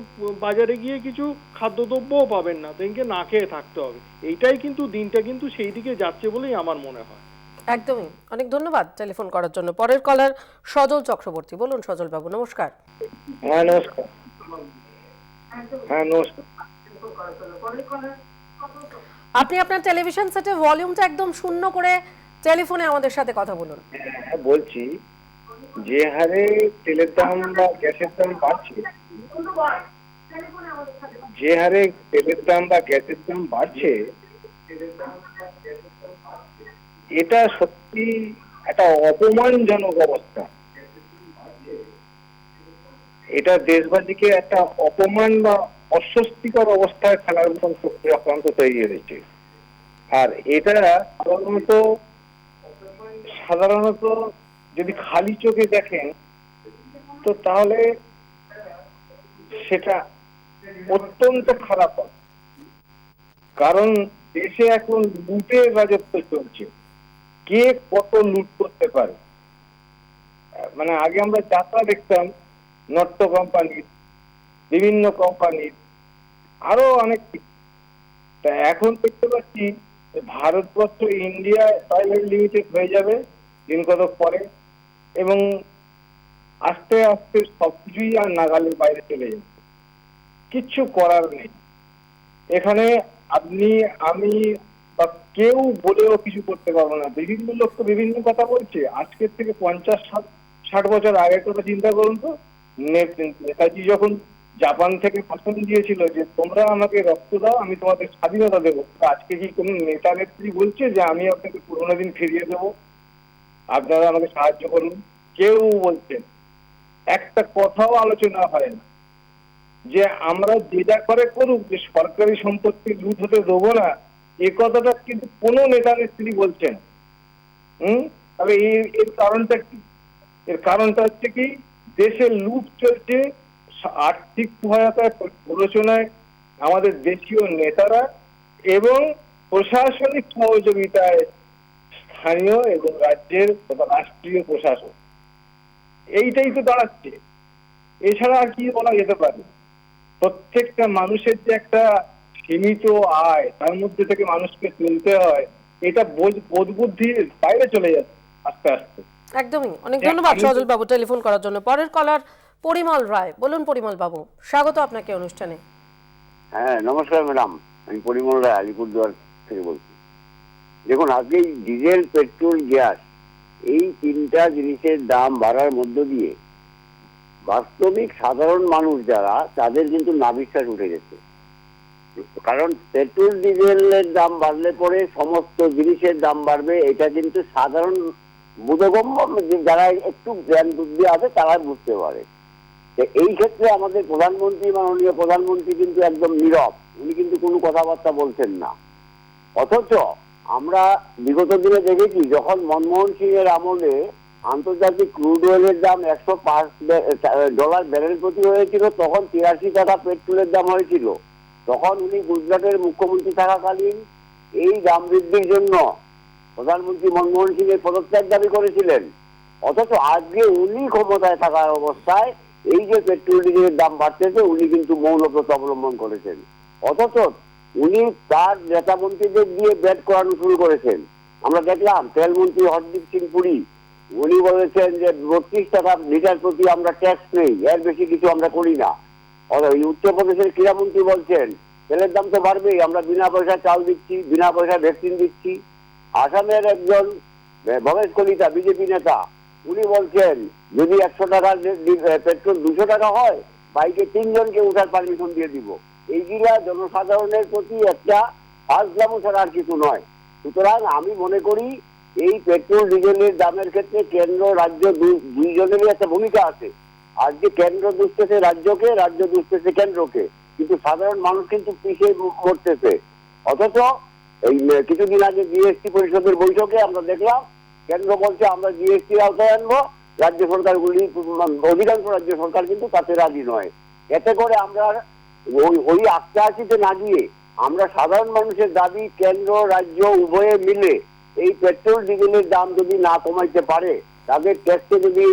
বাজারে গিয়ে কিছু খাদ্যদ্রব্যও পাবেন না, সেদিনকে না খেয়ে থাকতে হবে। এইটাই কিন্তু দিনটা কিন্তু সেই দিকে যাচ্ছে বলেই আমার মনে হয়। একদমই। অনেক ধন্যবাদ টেলিফোন করার জন্য। পরের কলার সজল চক্রবর্তী। বলুন সজল বাবু, নমস্কার। হ্যাঁ নমস্কার। হ্যাঁ নমস্কার। আপনি আপনার টেলিভিশন সেটে ভলিউমটা একদম শূন্য করে টেলিফোনে আমাদের সাথে কথা বলুন। হ্যাঁ বলছি, যে হারে তেলের দাম বা গ্যাসের দাম বাড়ছে, যে হারে তেলের দাম বা গ্যাসের দাম বাড়ছে, এটা সত্যি একটা অপমানজনক অবস্থা। এটা দেশবাসীকে একটা অপমান বা অস্বস্তিকর অবস্থায় ফেলার মতন চক্রান্ত তৈরি হয়েছে। আর এটা সাধারণত যদি খালি চোখে দেখেন তো তাহলে সেটা অত্যন্ত খারাপ হয়। কারণ দেশে এখন লুটের রাজত্ব চলছে, কে কত লুট করতে পারে। মানে আগে আমরা যাত্রা দেখতাম নট্য কোম্পানির, বিভিন্ন কোম্পানির, আরো অনেক কিছু। তা এখন দেখতে পাচ্ছি ভারতবর্ষ ইন্ডিয়া প্রাইভেট লিমিটেড হয়ে যাবে দিন কতক পরে, এবং আস্তে আস্তে সবকিছুই আর নাগালের বাইরে চলে যাবে। কিচ্ছু করার নেই। এখানে আপনি, আমি বা কেউ বলেও কিছু করতে পারবো না। বিভিন্ন লোক তো বিভিন্ন কথা বলছে। আজকের থেকে 50-60 বছর আগের কথা চিন্তা করুন তো। নেতাজি যখন জাপান থেকে ভাষণ দিয়েছিল যে তোমরা আমাকে রক্ত দাও, আমি তোমাদের স্বাধীনতা দেবো, আজকে কি কোনো নেতা নেত্রী বলছে যে আমি আপনাকে পুরোনো দিন ফিরিয়ে দেবো, আপনারা আমাকে সাহায্য করুন? কেউ বলছেন, একটা কথাও আলোচনা হয় না যে আমরা যে যা করে করুক, যে সরকারি সম্পত্তি লুট হতে দেবো না, এ কথাটা কিন্তু কোনো নেতা নেত্রী বলছেন। তবে এর কারণটা কি? এর কারণটা হচ্ছে কি, দেশে লুট চলছে, আর্থিক সহায়তায় প্ররোচনায় আমাদের দেশীয় নেতারা এবং প্রশাসনিক সহযোগিতায় স্থানীয় এবং রাজ্যের তথা রাষ্ট্রীয় প্রশাসন। এইটাই তো দাঁড়াচ্ছে। এছাড়া আর কি বলা যেতে পারে? প্রত্যেকটা মানুষের যে একটা সীমিত আয়, তার মধ্যে থেকে মানুষকে তুলতে হয়, এটা বোধ বুদ্ধির বাইরে চলে যাচ্ছে আস্তে আস্তে। একদমই। অনেক ধন্যবাদ সজল বাবু টেলিফোন করার জন্য। পরের কলার পরিমল রায়। বলুন পরিমল বাবু, স্বাগত আপনাকে অনুষ্ঠানে। হ্যাঁ নমস্কার ম্যাডাম, আমি পরিমল রায় আলিপুরদুয়ার থেকে বলছি। দেখুন, আজকে ডিজেল, পেট্রোল, গ্যাস, এই তিনটা জিনিসের দাম বাড়ার মধ্য দিয়ে বাস্তবিক সাধারণ মানুষ যারা, তাদের কিন্তু নাভিশ্বাস উঠে গেছে। কারণ পেট্রোল ডিজেলের দাম বাড়লে পরে সমস্ত জিনিসের দাম বাড়বে, এটা কিন্তু সাধারণ বোধগম্য যারা একটু জ্ঞান বুদ্ধি আছে তারা বুঝতে পারে। এই ক্ষেত্রে আমাদের প্রধানমন্ত্রী, মাননীয় প্রধানমন্ত্রী কিন্তু একদম নীরব, উনি কিন্তু কোনো কথাবার্তা বলছেন না। অথচ আমরা বিগত দিনে দেখেছি, যখন মনমোহন সিং এর আমলে আন্তর্জাতিক ক্রুড অয়েলের দাম $105 ব্যারেল প্রতি হয়েছিল, তখন 83 টাকা পেট্রোলের দাম হয়েছিল। তখন উনি গুজরাটের মুখ্যমন্ত্রী থাকাকালীন এই দাম বৃদ্ধির জন্য প্রধানমন্ত্রী মনমোহন সিং এর পদত্যাগ দাবি করেছিলেন। অথচ আজকে উনি ক্ষমতায় থাকার অবস্থায় এই যে পেট্রোল ডিজেলের দাম বাড়তেছে, উনি কিন্তু মৌনব্রত অবলম্বন করেছেন। অথচ উনি তার নেতা মন্ত্রীদের দিয়ে ব্যাট করানো শুরু করেছেন। আমরা দেখলাম তেলমন্ত্রী হরদীপ সিং পুরী, উনি বলেছেন যে 32 টাকা লিটার প্রতি আমরা ট্যাক্স নেই, এর বেশি কিছু আমরা করি না। উত্তরপ্রদেশের ক্রীড়ামন্ত্রী বলছেন তেলের দাম তো বাড়বেই, আমরা বিনা পয়সা চাল দিচ্ছি, বিনা পয়সা ভ্যাকসিন দিচ্ছি। আসামের একজন ভবেশ কলিতা বিজেপি নেতা, উনি বলছেন যদি 100 টাকার পেট্রোল 200 টাকা হয়, বাইকে 3 জনকে উঠার পারমিশন দিয়ে দিব। এইগুলা জনসাধারণের প্রতি একটা ফাজলামো ছাড়া আর কিছু নয়। সুতরাং আমি মনে করি এই পেট্রোল ডিজেলের দামের ক্ষেত্রে কেন্দ্র রাজ্য দুইজনেরই একটা ভূমিকা আছে। আজকে কেন্দ্র দুষতেছে রাজ্যকে, রাজ্য দুষতেছে কেন্দ্রকে, কিন্তু সাধারণ মানুষ কিন্তু পিছিয়ে মরতেছে। অথচ এই কিছুদিন আগে জিএসটি পরিষদের বৈঠকে আমরা দেখলাম কেন্দ্র বলছে আমরা জিএসটি আওতায় আনবো, রাজ্য সরকারগুলি অধিকাংশ রাজ্য সরকার কিন্তু তাতে রাজি নয়। এতে করে আমরা ওই আত্মহাসিতে না গিয়ে আমরা সাধারণ মানুষের দাবি কেন্দ্র রাজ্য উভয়ে মিলে এই পেট্রোল ডিজেলের দাম যদি না কমাইতে পারে, তাদের ট্যাক্সে যদি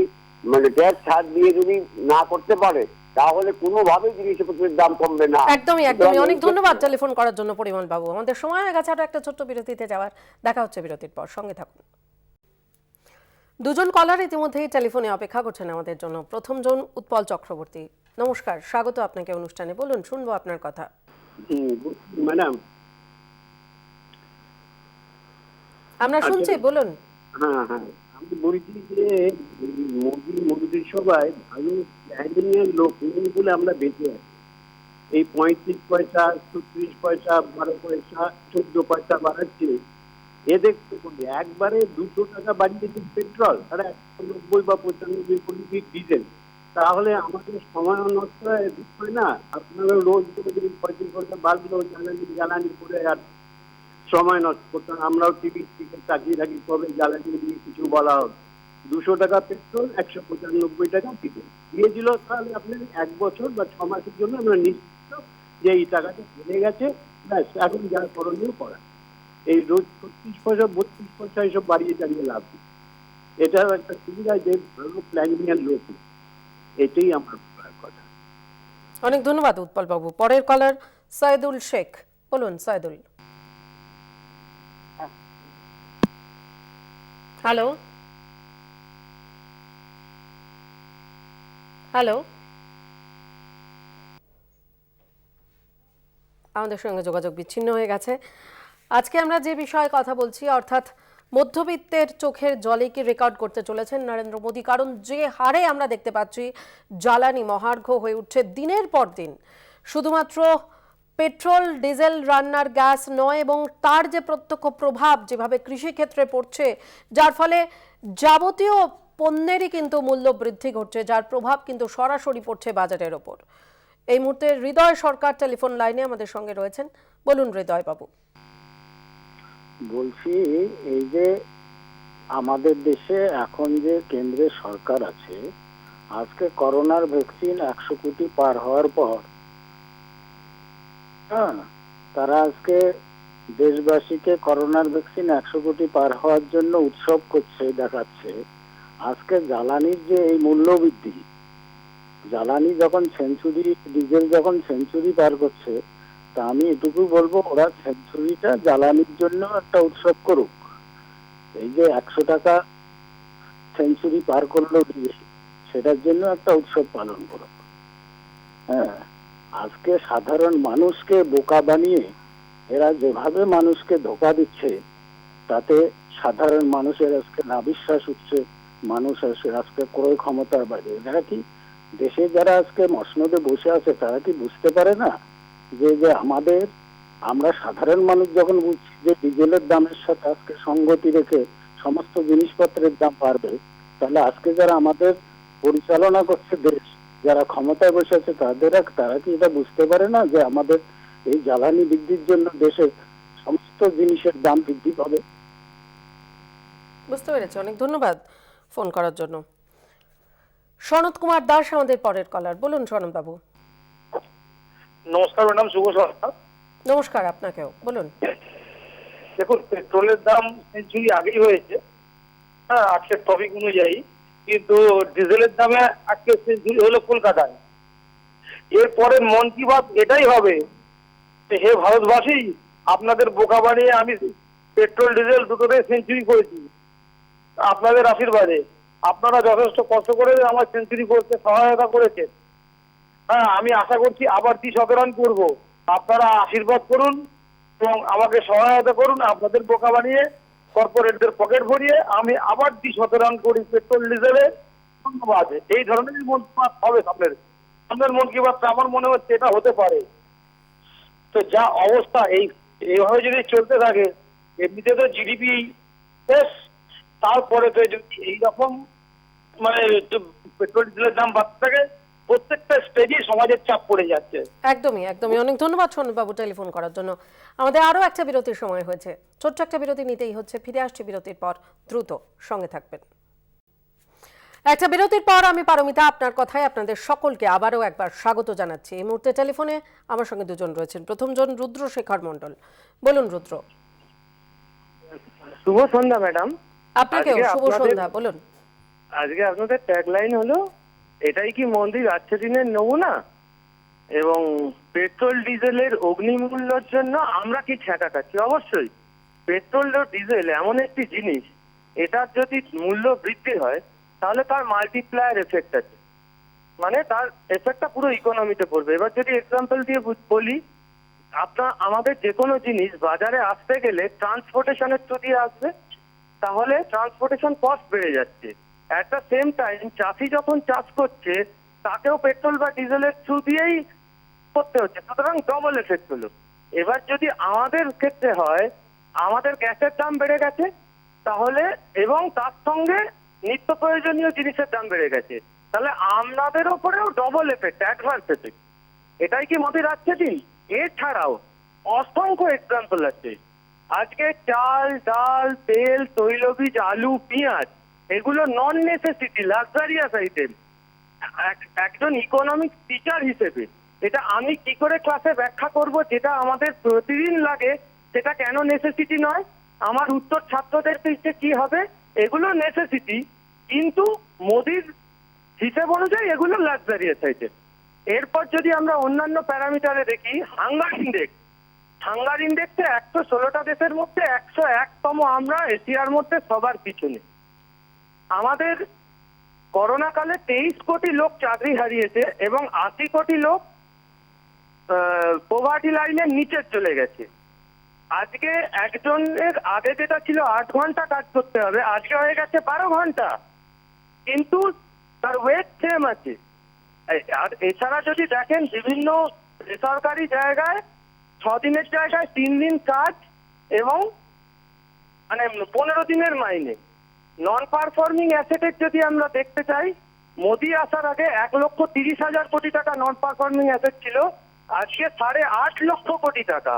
ট্যাক্স ছাড় দিয়ে যদি না করতে পারে, তাহলে কোনোভাবেই জিনিসপত্রের দাম কমবে না। একদমই অনেক ধন্যবাদ টেলিফোন করার জন্য পরিমল বাবু। আমাদের সময় হয়ে গেছে আরো একটা ছোট্ট বিরতিতে যাওয়ার। দেখা হচ্ছে বিরতির পর, সঙ্গে থাকুন। দুজন কলার ইতিমধ্যেই টেলিফোনে অপেক্ষা করছেন আমাদের জন্য। প্রথম জন উৎপল চক্রবর্তী, নমস্কার, স্বাগত আপনাকে অনুষ্ঠানে। বলুন, শুনবো আপনার কথা। ম্যাডাম, আমরা শুনছি, বলুন। হ্যাঁ, আমি বলছি যে মোদী সবাই ভালো প্ল্যানিং লোক বলে আমরা বেঁচে আছি। এই 35 পয়সা, 36 পয়সা, 12 পয়সা, 14 পয়সা বাড়াচ্ছে। এ দেখতে করি একবারে 200 টাকা বাড়িয়েছে পেট্রোল, আর 190 বা 95 কোটি ডিজেল। তাহলে আমাদের সময় নষ্ট হয় না? আপনারা রোজ 35 পয়সা বাড়লো জ্বালানি করে আর সময় নষ্ট করতাম। আমরাও টিভি চাকরি থাকি, কবে জ্বালানি দিয়ে কিছু বলা হবে। 200 টাকা পেট্রোল, 195 টাকা ডিজেল দিয়েছিল। তাহলে আপনি 1 বছর বা 6 মাসের জন্য আমরা নিশ্চিত যে এই টাকাটা চলে গেছে, ব্যাস এখন যা করণীয় করা। এই রোজ 36 পয়সা 32 পয়সা এসব বাড়িয়ে চালিয়ে লাভ নেই। এটাও একটা সুবিধা যে ভালো প্ল্যানিং এর লোক, এটাই আমার কথা। অনেক ধন্যবাদ উৎপল বাবু। পরের কলার সাইদুল শেখ, বলুন সাইদুল। হ্যালো হ্যালো, আমাদের সঙ্গে যোগাযোগ বিচ্ছিন্ন হয়ে গেছে। আজকে আমরা যে বিষয়ে কথা বলছি, অর্থাৎ মধ্যবিত্তের চোখের জলে কি রেকর্ড করতে চলেছেন নরেন্দ্র মোদী। কারণ যে হারে আমরা দেখতে পাচ্ছি জ্বালানি মহার্ঘ হয়ে উঠছে দিনের পর দিন, শুধুমাত্র পেট্রোল ডিজেল রান্নার গ্যাস নয়, এবং তার যে প্রত্যক্ষ প্রভাব যেভাবে কৃষিক্ষেত্রে পড়ছে, যার ফলে যাবতীয় পণ্যেরই কিন্তু মূল্য বৃদ্ধি ঘটছে, যার প্রভাব কিন্তু সরাসরি পড়ছে বাজারের ওপর। এই মুহূর্তে হৃদয় সরকার টেলিফোন লাইনে আমাদের সঙ্গে রয়েছেন। বলুন হৃদয় বাবু। বলছি, এই যে আমাদের দেশে এখন যে কেন্দ্রের সরকার আছে, আজকে করোনার ভ্যাকসিন 100 কোটি পার হওয়ার পর তারা আজকে দেশবাসীকে করোনার ভ্যাকসিন 100 কোটি পার হওয়ার জন্য উৎসব করছে, দেখাচ্ছে। আজকে জ্বালানির যে এই মূল্য বৃদ্ধি, জ্বালানি যখন সেঞ্চুরি, ডিজেল যখন সেঞ্চুরি পার করছে, তা আমি এটুকু বলবো ওরা সেঞ্চুরিটা জ্বালানির জন্য একটা উৎসব করুক। এই যে 100 টাকা সেঞ্চুরি পার করলো ডিজেল, সেটার জন্য একটা উৎসব পালন করুক। হ্যাঁ, আজকে সাধারণ মানুষকে বোকা বানিয়ে এরা যেভাবে মানুষকে ধোঁকা দিচ্ছে, তাতে সাধারণ মানুষের আজকে নাবিশ্বাস উঠছে, মানুষ আজকে ক্রয় ক্ষমতার বাইরে। এরা কি দেশে যারা আজকে মসনদে বসে আছে, তারা কি বুঝতে পারে না যে আমরা সাধারণ মানুষ যখন বুঝছি যে ডিজেলের দামের সাথে আজকে সঙ্গতি রেখে সমস্ত জিনিসপত্রের দাম বাড়বে, তাহলে আজকে যারা আমাদের পরিচালনা করছে দেশ, যারা ক্ষমতায় বসে আছে, তারা কি এটা বুঝতে পারে না যে আমাদের এই জ্বালানি বৃদ্ধির জন্য দেশের সমস্ত জিনিসের দাম বৃদ্ধি পাবে? বুঝতে পেরেছি, অনেক ধন্যবাদ ফোন করার জন্য। সনৎ কুমার দাস আমাদের পরের কলার, বলুন সনৎ বাবু। নমস্কার ম্যাডাম, শুভ সন্ধ্যা। নমস্কার আপনাকেও, বলুন। দেখুন, পেট্রোলের দাম সেঞ্চুরি আগেই হয়েছে, হ্যাঁ, আজকের টপিক অনুযায়ী, কিন্তু ডিজেলের দামে আজকে সেঞ্চুরি হলো কলকাতায়। এরপরে মন কি বাত এটাই হবে, হে ভারতবাসী, আপনাদের বোকা বানিয়ে আমি পেট্রোল ডিজেল দুটোতে সেঞ্চুরি করেছি আপনাদের আশীর্বাদে। আপনারা যথেষ্ট কষ্ট করে আমার সেঞ্চুরি করতে সহায়তা করেছেন। হ্যাঁ, আমি আশা করছি আবার 30 রান করবো। আপনারা আশীর্বাদ করুন এবং আমাকে সহায়তা করুন। আপনাদের বোকা বানিয়ে কর্পোরেটদের পকেট ভরিয়ে আমি আবার 30 রান করি পেট্রোল ডিজেলে। ধন্যবাদ। এই ধরনের মন কি বাত হবে সামনের মন কি বাত, আমার মনে হচ্ছে এটা হতে পারে। তো যা অবস্থা, এইভাবে যদি চলতে থাকে এমনিতে তো জিডিপি শেষ, তারপরে তো যদি এইরকম মানে পেট্রোল ডিজেলের দাম বাড়তে থাকে, প্রত্যেকটা স্টেজে সমাজের চাপ পড়ে যাচ্ছে। একদমই একদমই। অনেক ধন্যবাদ সন্দীপবাবু টেলিফোন করার জন্য। আমাদের আরও একটা বিরতির সময় হয়েছে, ছোট্ট একটা বিরতি নিতেই হচ্ছে। ফিরে আসছি বিরতির পর, দ্রুত সঙ্গে থাকবেন। একটা বিরতির পর আমি পারমিতা আপনার কথায় আপনাদের সকলকে আবারও একবার স্বাগত জানাচ্ছি। এই মুহূর্তে টেলিফোনে আমার সঙ্গে দুজন রয়েছেন। প্রথমজন রুদ্রশেখর মণ্ডল। বলুন রুদ্র। শুভ সন্ধ্যা ম্যাডাম। আপনাকেও শুভ সন্ধ্যা। বলুন। আজকে আপনাদের ট্যাগলাইন হলো এটাই কি মোদির আজকের দিনের নমুনা, এবং পেট্রোল ডিজেলের অগ্নিমূল্যের জন্য আমরা কি ছ্যাঁকা খাচ্ছি? অবশ্যই পেট্রোল ও ডিজেল এমন একটি জিনিস, এটার যদি মূল্য বৃদ্ধি হয় তাহলে তার মাল্টিপ্লায়ার এফেক্ট আছে, মানে তার এফেক্টটা পুরো ইকোনমিতে পড়বে। এবার যদি এক্সাম্পল দিয়ে বলি, আমাদের যে কোনো জিনিস বাজারে আসতে গেলে ট্রান্সপোর্টেশনের থ্রু দিয়ে আসবে, তাহলে ট্রান্সপোর্টেশন কস্ট বেড়ে যাচ্ছে। অ্যাট দ্য সেম টাইম চাষি যখন চাষ করছে তাকেও পেট্রোল বা ডিজেলের থ্রু দিয়েই করতে হচ্ছে, সুতরাং ডবল এফেক্ট হলো। এবার যদি আমাদের ক্ষেত্রে হয়, আমাদের গ্যাসের দাম বেড়ে গেছে তাহলে, এবং তার সঙ্গে নিত্য প্রয়োজনীয় জিনিসের দাম বেড়ে গেছে, তাহলে আমাদের ওপরেও ডবল এফেক্ট, অ্যাডভান্স এফেক্ট। এটাই কি মোদির আজকে দিন? এছাড়াও অসংখ্য এক্সাম্পল আছে। আজকে চাল, ডাল, তেল, তৈলবীজ, আলু, পেঁয়াজ এগুলো নন নেসেসিটি, লাক্সারিয়াস আইটেম। একজন ইকোনমিক্স টিচার হিসেবে এটা আমি কি করে ক্লাসে ব্যাখ্যা করব? যেটা আমাদের প্রতিদিন লাগে সেটা কেন নেসেসিটি নয়? আমার উত্তর ছাত্রদের ক্ষেত্রে কি হবে? এগুলো নেসেসিটি, কিন্তু মোদির হিসেব অনুযায়ী এগুলো লাক্সারিয়াস আইটেম। এরপর যদি আমরা অন্যান্য প্যারামিটারে দেখি, হাঙ্গার ইন্ডেক্সে 116টা দেশের মধ্যে 101তম আমরা এশিয়ার মধ্যে সবার পিছনে। আমাদের করোনা কালে 23 কোটি লোক চাকরি হারিয়েছে এবং 80 কোটি লোক পভার্টি লাইনের নিচে চলে গেছে। আজকে একজনের আগে যেটা ছিল 8 ঘন্টা কাজ করতে হবে, আজকে হয়ে গেছে 12 ঘন্টা, কিন্তু তার ওয়েট সেম আছে। আর এছাড়া যদি দেখেন, বিভিন্ন বেসরকারি জায়গায় 6 দিনের জায়গায় 3 দিন কাজ এবং মানে 15 দিনের মাইনে। নন পারফর্মিং অ্যাসেটের যদি আমরা দেখতে চাই, মোদি আসার আগে 1,30,000 কোটি টাকা নন পারফর্মিং অ্যাসেট ছিল, আজকে 8.5 লক্ষ কোটি টাকা।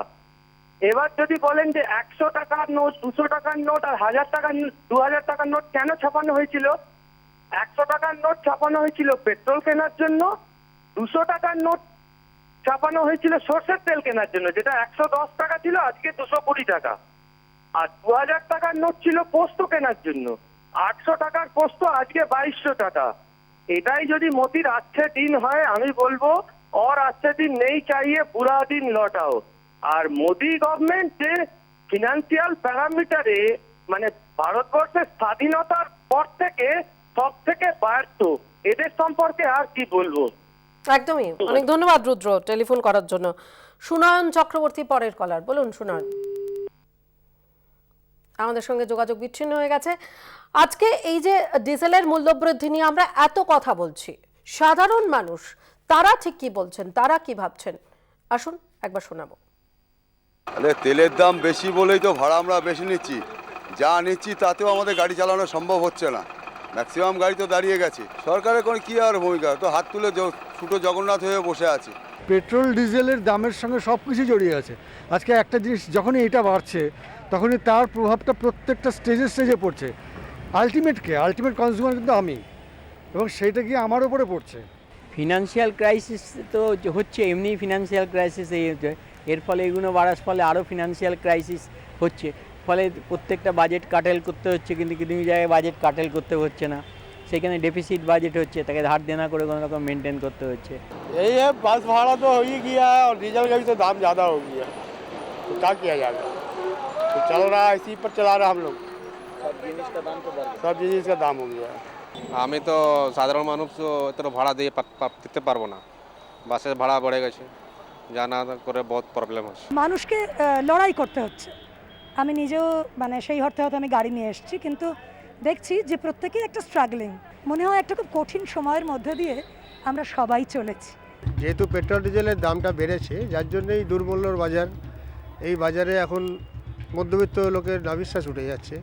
এবার যদি বলেন যে 100 টাকার নোট, 200 টাকার নোট আর 1000 টাকার 2000 টাকার নোট কেন ছাপানো হয়েছিল? 100 টাকার নোট ছাপানো হয়েছিল পেট্রোল কেনার জন্য, 200 টাকার নোট ছাপানো হয়েছিল সরষের তেল কেনার জন্য, যেটা 110 টাকা ছিল আজকে 220 টাকা। আর 2000 টাকার নোট ছিল পোস্ত কেনার জন্য, 800 টাকার পোস্ত আজকে 2200 টাকা। এটাই যদি মোদির আচ্ছা দিন হয়, আমি বলবো और अच्छे दिन नहीं चाहिए, बुरा दिन लौटाओ। আর মোদি গভর্নমেন্ট যে ফিনান্সিয়াল প্যারামিটারে মানে ভারতবর্ষের স্বাধীনতার পর থেকে সব থেকে ব্যর্থ, এদের সম্পর্কে আর কি বলবো? একদমই। অনেক ধন্যবাদ রুদ্র টেলিফোন করার জন্য। সুনয়ন চক্রবর্তী পরের কলার। বলুন সুনয়ন। আমাদের সঙ্গে যোগাযোগ বিচ্ছিন্ন হয়ে গেছে। আজকে এই যে ডিজেলের মূল্যবৃদ্ধি নিয়ে আমরা এত কথা বলছি, সাধারণ মানুষ তারা ঠিক কি বলছেন, তারা কি ভাবছেন, আসুন একবার শোনাবো। আরে তেলের দাম বেশি বলেই তো ভাড়া আমরা বেশি নিচ্ছি, যা নিচ্ছি তাতেও আমাদের গাড়ি চালানো সম্ভব হচ্ছে না। ম্যাক্সিমাম গাড়ি তো দাঁড়িয়ে গেছে, সরকারের কোনো কী আর ভূমিকা, তো হাত তুলে ছোটো জগন্নাথ হয়ে বসে আছে। পেট্রোল ডিজেলের দামের সঙ্গে সব কিছু জড়িয়ে আছে। আজকে একটা জিনিস যখনই এটা বাড়ছে তখনই তার প্রভাবটা প্রত্যেকটা স্টেজে পড়ছে। আলটিমেট কনজিউমার কিন্তু আমি, এবং সেইটা গিয়ে আমার উপরে পড়ছে। ফিনান্সিয়াল ক্রাইসিস তো হচ্ছে, এমনি ফিনান্সিয়াল ক্রাইসিস এই হচ্ছে, এর ফলে এগুলো বাড়ার ফলে আরও ফিনান্সিয়াল ক্রাইসিস হচ্ছে, ফলে প্রত্যেকটা বাজেট কাটেল করতে হচ্ছে, কিন্তু কিছু জায়গায় বাজেট কাটেল করতে হচ্ছে না, সেখানে ডেফিসিট বাজেট হচ্ছে, তাকে ধার দেনা করে কোনো রকম मेंटेन करते হচ্ছে। यही है, बस भाड़ा तो हो ही गया है और डीजल का भी तो दाम ज़्यादा हो गया, तो क्या किया जाएगा? तो चल रहा है, इसी पर चला रहा हम लोग, सब जिनिस का दाम हो गया है। আমি তো সাধারণ মানুষ তো এত ভাড়া দিয়ে দিতে পারবো না, বাসের ভাড়া বেড়ে গেছে, জানা করে বহুত প্রবলেম হচ্ছে। মানুষকে লড়াই করতে হচ্ছে। আমি নিজেও মানে সেই অর্থে হয়তো আমি গাড়ি নিয়ে এসেছি, কিন্তু দেখছি যে প্রত্যেকেই একটা স্ট্রাগলিং, মনে হয় একটা খুব কঠিন সময়ের মধ্যে দিয়ে আমরা সবাই চলেছি। যেহেতু পেট্রোল ডিজেলের দামটা বেড়েছে, যার জন্যই দুর্মূল্যর বাজার, এই বাজারে এখন মধ্যবিত্ত লোকের নাভিশ্বাস উঠে যাচ্ছে,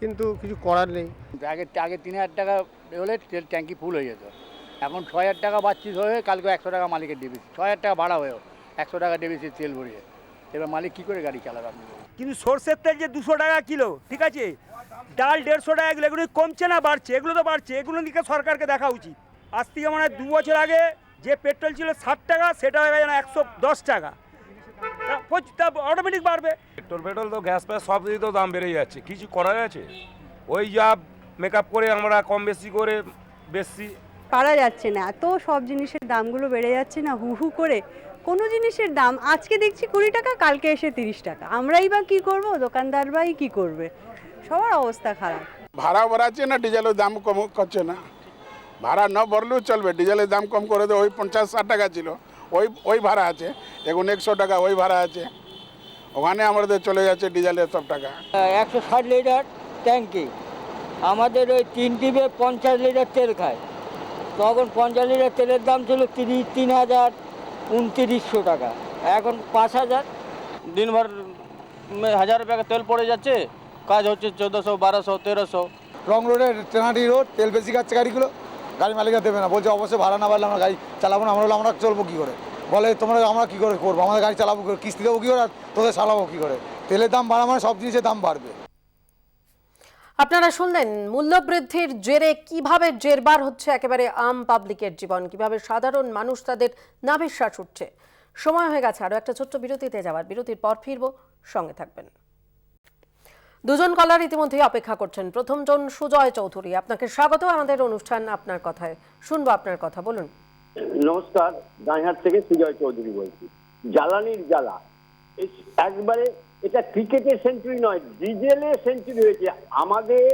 কিন্তু কিছু করার নেই। আগে 3,000 টাকা হলে তেল ট্যাঙ্কি ফুল হয়ে যেত, এখন 6,000 টাকা বাচ্চিস হয়ে কালকে 100 টাকা মালিকের ডেবিসি, 6,000 টাকা ভাড়া হয়েও 100 টাকা ডেবিসি তেল ভরিয়ে, এবার মালিক কী করে গাড়ি চালাবে আপনি? কিন্তু সরষের তেল যে 200 টাকা কিলো, ঠিক আছে, ডাল 150 টাকা কিলো, এগুলো কমছে না বাড়ছে? এগুলো তো বাড়ছে, এগুলো দিকে সরকারকে দেখা উচিত। আজ থেকে মানে 2 বছর আগে যে পেট্রোল ছিল 60 টাকা, সেটা হয়ে গেছে 110 টাকা, অটোমেটিক বাড়বে। পেট্রোল তো গ্যাস প্যাস সব দিকে তো দাম বেড়ে যাচ্ছে, কিছু করা যাচ্ছে? ওই যা মেকআপ করে আমরা কম বেশি করে বেশি পারা যাচ্ছে না, এত সব জিনিসের দামগুলো বেড়ে যাচ্ছে না হু হু করে। কোনো জিনিসের দাম আজকে দেখছি 20 টাকা, কালকে এসে 30 টাকা। আমরাই বা কী করব, দোকানদাররাই কী করবে? সবার অবস্থা খারাপ। ভাড়া বাড়াচ্ছে না, ডিজেলের দাম কম করছে না। ভাড়া না বাড়লেও চলবে, ডিজেলের দাম কম করে দেয়। ওই 50-60 টাকা ছিল, ওই ভাড়া আছে, এখন 100 টাকা ওই ভাড়া আছে, ওখানে আমাদের চলে যাচ্ছে ডিজেলের সব টাকা। 160 লিটার ট্যাঙ্কি, আমাদের ওই 3 টিপে 50 লিটার তেল খায়। তখন 50 লিটার তেলের দাম ছিল 3,2900 টাকা, এখন 5,000। দিনভর 1000 रुपये का तेल पड़े যাচ্ছে, কাজ হচ্ছে 1400, 1200, 1300। রং রোডের তেনাটি রোড, তেল বেশি খাচ্ছে গাড়িগুলো, গাড়ি মালিকরা দেবে না, বলছে অবশ্যই ভাড়া না বাড়লে আমরা গাড়ি চালাবো না। আমরা চলবো কী করে? বলে আমরা কী করে করবো, আমাদের গাড়ি চালাবো, কিস্তি দেবো কী করে, আর তোদের চালাবো কী করে? তেলের দাম বাড়া মানে সব জিনিসের দাম বাড়বে। আপনারা শুনলেন মূল্যবৃদ্ধির জেরে কিভাবে জেরবার হচ্ছে একেবারে আম পাবলিকের জীবন, কিভাবে সাধারণ মানুষ তাদের নাভিশ্বাস উঠছে। সময় হয়ে গেছে আরও একটা ছোট্ট বিরতিতে যাওয়ার, বিরতির পর ফিরবো, সঙ্গে থাকবেন। দুজন কলার ইতিমধ্যেই অপেক্ষা করছেন। প্রথমজন সুজয় চৌধুরী, আপনাকে স্বাগত আমাদের অনুষ্ঠান আপনার কথায়, শুনবো আপনার কথা, বলুন। নমস্কার, গাইহাট থেকে সুজয় চৌধুরী বলছি। জ্বালানির জ্বালা একবারে, এটা ক্রিকেটের সেঞ্চুরি নয়, ডিজেলের সেঞ্চুরি হয়েছে। আমাদের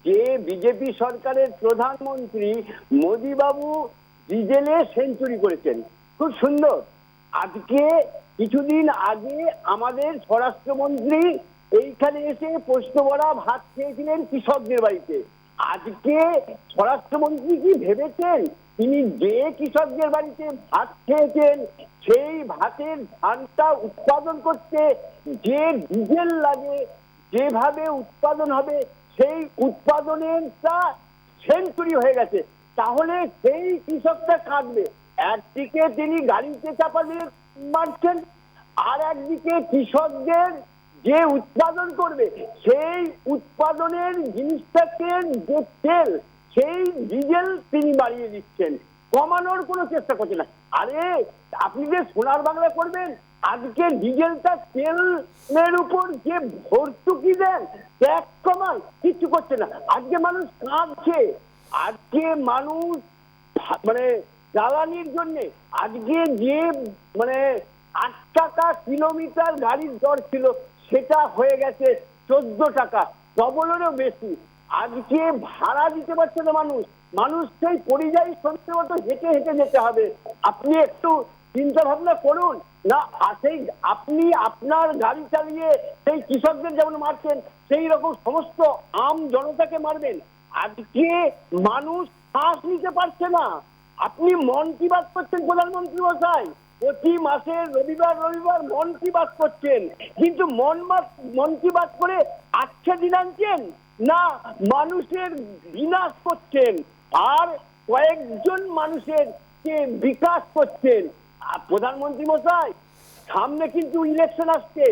যে বিজেপি সরকারের প্রধানমন্ত্রী মোদি বাবু ডিজেলে সেঞ্চুরি করেছেন, খুব সুন্দর। আজকে কিছুদিন আগে আমাদের স্বরাষ্ট্রমন্ত্রী এইখানে এসে পোস্ত বড়া ভাত খেয়েছিলেন কৃষকদের বাড়িতে। আজকে স্বরাষ্ট্রমন্ত্রী কি ভেবেছেন তিনি যে কৃষকদের বাড়িতে ভাত খেয়েছেন সেই ভাতের ধানটা উৎপাদন করতে যে ডিজেল লাগে, যেভাবে উৎপাদন হবে সেই উৎপাদনেরটা সেঞ্চুরি হয়ে গেছে, তাহলে সেই কৃষকটা কাটবে। একদিকে তিনি গাড়িতে চাপা দিয়ে মারছেন, আর একদিকে কৃষকদের যে উৎপাদন করবে সেই উৎপাদনের জিনিসটাকে যে তেল, সেই ডিজেল তিনি বাড়িয়ে দিচ্ছেন, কমানোর কোনো চেষ্টা করছে না। আরে আপনি যে সোনার বাংলা করবেন, আজকে ডিজেলটা তেলের উপর যে ভর্তুকি দেন, ট্যাক্স কমান, কিছু করছে না। আজকে মানুষ কাঁদছে, আজকে মানুষ মানে জ্বালানির জন্য আজকে যে 8 টাকা কিলোমিটার গাড়ির দর ছিল সেটা হয়ে গেছে 14 টাকা, ডবলেরও বেশি। আজকে ভাড়া দিতে পারছে না মানুষ সেই পরিযায়ী শ্রমিকের মতো হেঁটে হেঁটে যেতে হবে। আপনি একটু চিন্তা ভাবনা করুন না, সেই আপনি আপনার গাড়ি চালিয়ে সেই কৃষকদের যেমন মারছেন সেই রকম সমস্ত আম জনতাকে মারবেন। আজকে মানুষ শ্বাস নিতে পারছে না। আপনি মন কি বাত করছেন প্রধানমন্ত্রী মশাই, প্রতি মাসে রবিবার মন কি বাত করছেন, কিন্তু মন কি বাত করে আচ্ছা দিন আনছেন না, মানুষের বিনাশ করছেন আর কয়েকজন মানুষের কে বিকাশ করছেন। প্রধানমন্ত্রী মশাই, সামনে কিন্তু ইলেকশন আসছে,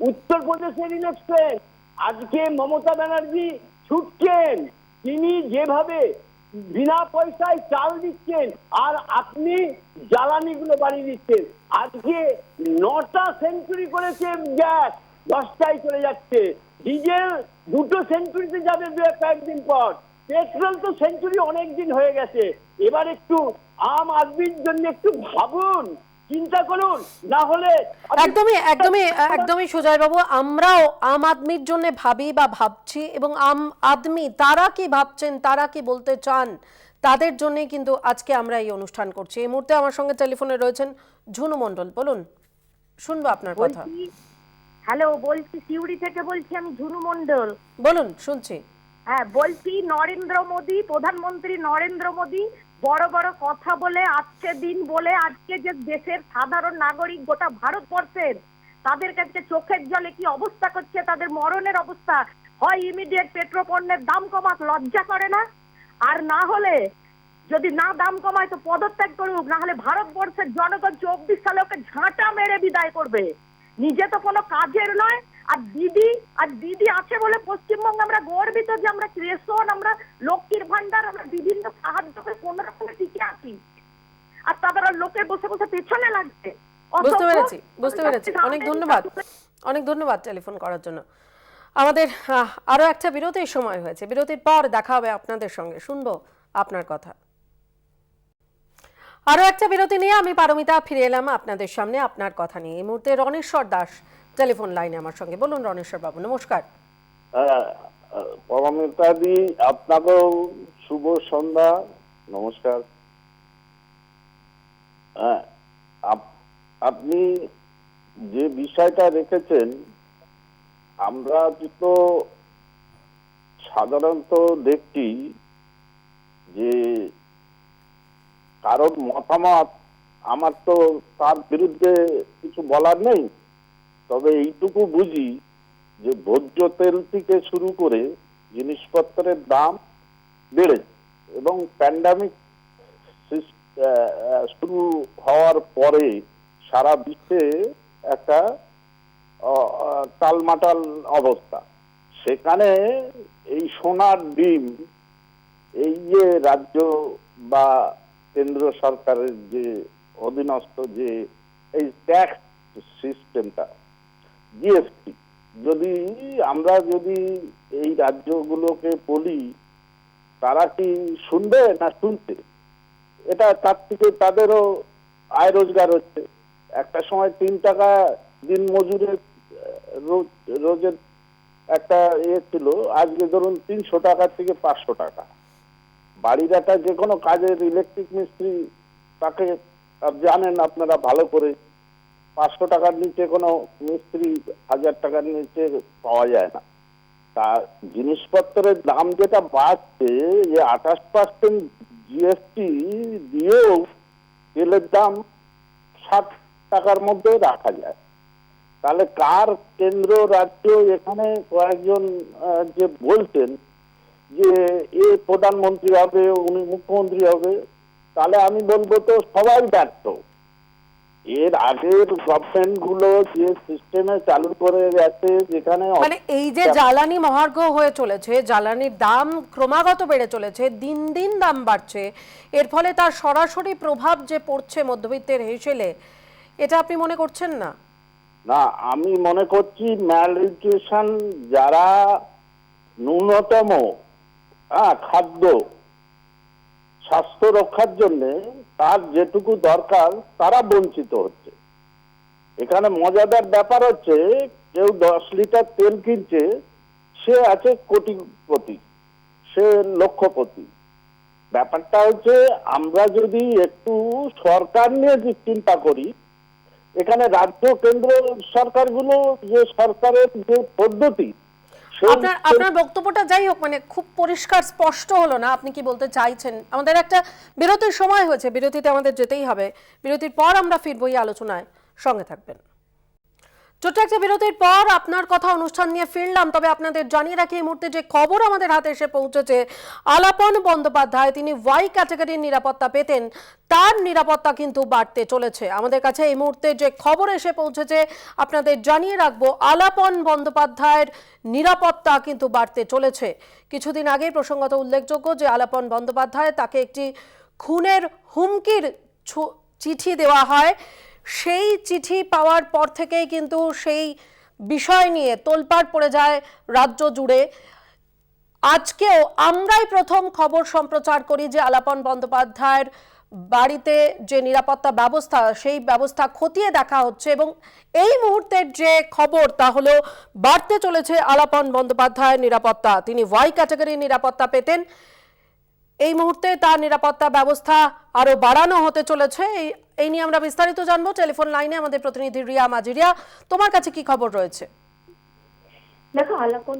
উত্তরপ্রদেশের ইলেকশন। আজকে মমতা ব্যানার্জি ছুটছেন, তিনি যেভাবে বিনা পয়সায় চাল দিচ্ছেন আর আপনি জ্বালানিগুলো বাড়িয়ে দিচ্ছেন। আজকে 9টা সেঞ্চুরি করেছে গ্যাস, 10টায় চলে যাচ্ছে। ডিজেল 2টো সেঞ্চুরিতে যাবে কয়েকদিন পর। পেট্রোল তো সেঞ্চুরি অনেক দিন হয়ে গেছে। এবার একটু আম আদমির জন্য একটু ভাবুন, চিন্তা করুন, না হলে একদমই সুজয় বাবু, আমরাও আম আদমির জন্য ভাবি বা ভাবছি, এবং আম আদমি তারা কি ভাবছেন, তারা কি বলতে চান, তাদের জন্যই কিন্তু আজকে আমরা এই অনুষ্ঠান করছি। এই মুহূর্তে আমার সঙ্গে টেলিফোনে রয়েছেন ঝুনু মণ্ডল, বলুন, শুনবো আপনার কথা। হ্যালো, বলছি সিউড়ি থেকে বলছি, আমি ঝুনু মণ্ডল। বলুন, শুনছি। হ্যাঁ, বলছি প্রধানমন্ত্রী নরেন্দ্র মোদী বড় বড় কথা বলে, আজকে দিন বলে, আজকে যে দেশের সাধারণ নাগরিক গোটা ভারতবর্ষের তাদের কাছে চোখের জলে কি অবস্থা করছে, তাদের মরণের অবস্থা। হয় ইমিডিয়েট পেট্রোপণ্যের দাম কমাক, লজ্জা করে না? আর না হলে যদি না দাম কমায় তো পদত্যাগ করুক, না হলে ভারতবর্ষের জনগণ 24 সালে ওকে ঝাঁটা মেরে বিদায় করবে। নিজে তো কোনো কাজের নয়। আর দিদি আছে বলে পশ্চিমবঙ্গ আমরা গর্বিত যে আমরা রেশন, আমরা লক্ষ্মীর ভান্ডার, আমরা বিভিন্ন সাহায্য করে কোন রকমে টিকে আছি। আর তারা লোকের বসে বসে পেছনে লাগছে। বুঝতে পেরেছি। অনেক ধন্যবাদ টেলিফোন করার জন্য। আমাদের আরো একটা বিরতির সময় হয়েছে, বিরতির পর দেখা হবে আপনাদের সঙ্গে, শুনবো আপনার কথা। আরো একটা বিরতি নিয়ে আমি পারমিতা ফিরে এলাম আপনাদের সামনে আপনার কথা নিয়ে। এই মুহূর্তে রণেশ্বর দাস টেলিফোন লাইনে আমার সঙ্গে। বলুন রণেশ্বর বাবু, নমস্কার। পরমিতাদি, আপনাকেও শুভ সন্ধ্যা, নমস্কার। হ্যাঁ, আপনি যে বিষয়টা রেখেছেন, আমরা তো সাধারণত দেখছি যে কারোর মতামত, আমার তো তার বিরুদ্ধে কিছু বলার নেই, তবে এইটুকু বুঝি যে ভোজ্য তেল থেকে শুরু করে জিনিসপত্রের দাম বেড়েছে এবং প্যান্ডামিক শুরু হওয়ার পরে সারা বিশ্বে একটা টালমাটাল অবস্থা। সেখানে এই সোনার ডিম, এই যে রাজ্য বা কেন্দ্র সরকারের যে অধীনস্থ যে এই ট্যাক্স সিস্টেমটা, জিএসটি, আমরা যদি এই রাজ্যগুলোকে বলি, তারা কি শুনবে না শুনছে? এটা তার থেকে তাদেরও আয় রোজগার হচ্ছে। একটা সময় 3 টাকা দিন মজুরের রোজের একটা ছিল, আজকে ধরুন 300 টাকা থেকে 500 টাকা। বাড়ির একটা যে কোনো কাজের ইলেকট্রিক মিস্ত্রি, তাকে জানেন আপনারা ভালো করে, 500 টাকার নিচে কোনো মিস্ত্রি 1000 টাকার নিচে পাওয়া যায় না। তা জিনিসপত্রের দাম যেটা বাড়ছে, যে 28% জিএসটি দিয়েও তেলের দাম 60 টাকার মধ্যে রাখা যায়। তাহলে কার কেন্দ্র রাজ্য? এখানে কয়েকজন যে বলছেন যে এ প্রধানমন্ত্রী হবে, উনি মুখ্যমন্ত্রী হবে, তাহলে আমি বলবো তো সবাই ব্যর্থ। এর আগের গভর্নমেন্ট গুলো যে সিস্টেমে চালু করে গেছে, যেখানে মানে এই যে জ্বালানি মহার্ঘ হয়ে চলেছে, জ্বালানির দাম ক্রমাগত বেড়ে চলেছে, দিন দিন দাম বাড়ছে, এর ফলে তার সরাসরি প্রভাব যে পড়ছে মধ্যবিত্তের হেসেলে, এটা আপনি মনে করছেন না? না, আমি মনে করছি ম্যালনিউট্রিশন, যারা ন্যূনতম খাদ্য স্বাস্থ্য রক্ষার জন্য তার যেটুকু দরকার, তারা বঞ্চিত হচ্ছে। এখানে মজাদার ব্যাপার হচ্ছে, কেউ 10 লিটার তেল কিনছে, সে আছে কোটিপতি, সে লক্ষপতি। ব্যাপারটা হচ্ছে, আমরা যদি একটু সরকার নিয়ে চিন্তা করি, এখানে রাজ্য কেন্দ্র সরকারগুলো যে সরকারের যে পদ্ধতি, আপনার বক্তব্যটা যাই হোক, মানে খুব পরিষ্কার স্পষ্ট হলো না আপনি কি বলতে চাইছেন। আমাদের একটা বিরতির সময় হয়েছে, বিরতিতে আমাদের যেতেই হবে। বিরতির পর আমরা ফিরবো এই আলোচনায়, সঙ্গে থাকবেন। ছোট্ট একটা বিরতির পর আপনার কথা অনুষ্ঠান নিয়ে ফিরলাম। তবে আপনাদের জানিয়ে রাখি, এই মুহূর্তে যে খবর আমাদের হাতে এসে পৌঁছেছে, আলাপন বন্দ্যোপাধ্যায় তিনি ওয়াই ক্যাটাগরির নিরাপত্তা পেতেন, তার নিরাপত্তা কিন্তু বাড়তে চলেছে। আমাদের কাছে এই মুহূর্তে যে খবর এসে পৌঁছেছে আপনাদের জানিয়ে রাখবো, আলাপন বন্দ্যোপাধ্যায়ের নিরাপত্তা কিন্তু বাড়তে চলেছে। কিছুদিন আগেই প্রসঙ্গত উল্লেখযোগ্য যে আলাপন বন্দ্যোপাধ্যায়, তাকে একটি খুনের হুমকির চিঠি দেওয়া হয়। সেই চিঠি পাওয়ার পর থেকেই কিন্তু সেই বিষয় নিয়ে তোলপাড় পড়ে যায় রাজ্য জুড়ে। আজকেও আমরাই প্রথম খবর সম্প্রচার করি যে আলাপন বন্দ্যোপাধ্যায়ের বাড়িতে যে নিরাপত্তা ব্যবস্থা, সেই ব্যবস্থা খতিয়ে দেখা হচ্ছে এবং এই মুহূর্তের যে খবর তা হলো বাড়তে চলেছে আলাপন বন্দ্যোপাধ্যায়ের নিরাপত্তা। তিনি ওয়াই ক্যাটাগরির নিরাপত্তা পেতেন, এই মুহূর্তে তার নিরাপত্তা ব্যবস্থা আরো বাড়ানো হতে চলেছে। এই নিয়ে আমরা বিস্তারিত জানবো। টেলিফোন লাইনে আমাদের প্রতিনিধি রিয়া মাজিরিয়া, তোমার কাছে কি খবর রয়েছে? দেখো, আলাপন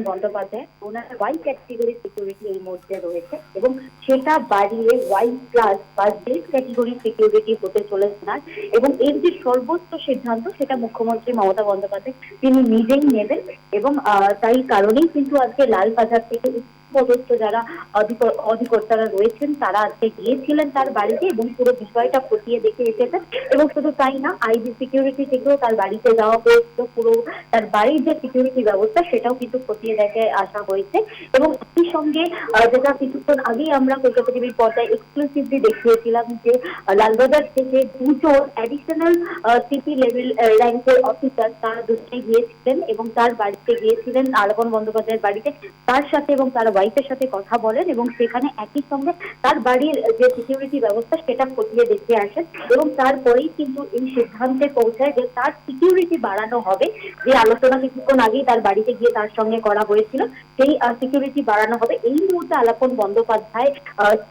বন্দ্যোপাধ্যায় ওনার ওয়াই ক্যাটেগরি সিকিউরিটি এই মুহূর্তে রয়েছে এবং সেটা বাড়িয়ে ওয়াই প্লাস বা জেড ক্যাটেগরি সিকিউরিটি হতে চলেছে না, এবং এর যে সর্বোচ্চ সিদ্ধান্ত সেটা মুখ্যমন্ত্রী মমতা বন্দ্যোপাধ্যায় তিনি নিজেই নেবেন। এবং তাই কারণেই কিন্তু আজকে লালবাজার থেকে পদস্থ যারা অধিকর্তারা রয়েছেন তারা আজকে গিয়েছিলেন তার বাড়িতে এবং পুরো বিষয়টা খতিয়ে দেখে এসেছেন। এবং শুধু তাই না, আইবি সিকিউরিটি থেকেও তার বাড়িতে যাওয়া হয়েছিল, পুরো তার বাড়ির যে সিকিউরিটি ব্যবস্থা সেটাও কিন্তু খতিয়ে দেখে আসা হয়েছে। এবং এই সঙ্গে যেটা কিছুক্ষণ আগেই আমরা কলকাতা টিভির পর্দায় এক্সক্লুসিভলি দেখিয়েছিলাম যে লালবাজার থেকে দুজন অ্যাডিশনাল সিপি লেভেল র্যাঙ্কের অফিসার তারা দুজনে গিয়েছিলেন এবং তার বাড়িতে গিয়েছিলেন আলাপন বন্দ্যোপাধ্যায়ের বাড়িতে, তার সাথে এবং তার ওয়াইফের সাথে কথা বলেন এবং সেখানে একই সঙ্গে তার বাড়ির যে সিকিউরিটি ব্যবস্থা সেটা খতিয়ে দেখে আসেন। এবং তারপরেই কিন্তু এই সিদ্ধান্তে পৌঁছায় যে তার সিকিউরিটি বাড়ানো হবে, যে আলোচনা কিছুক্ষণ আগেই তার বাড়িতে গিয়ে তার সঙ্গে করা হয়েছিল, সেই সিকিউরিটি বাড়ানো হবে। এই মুহূর্তে আলাপন বন্দ্যোপাধ্যায়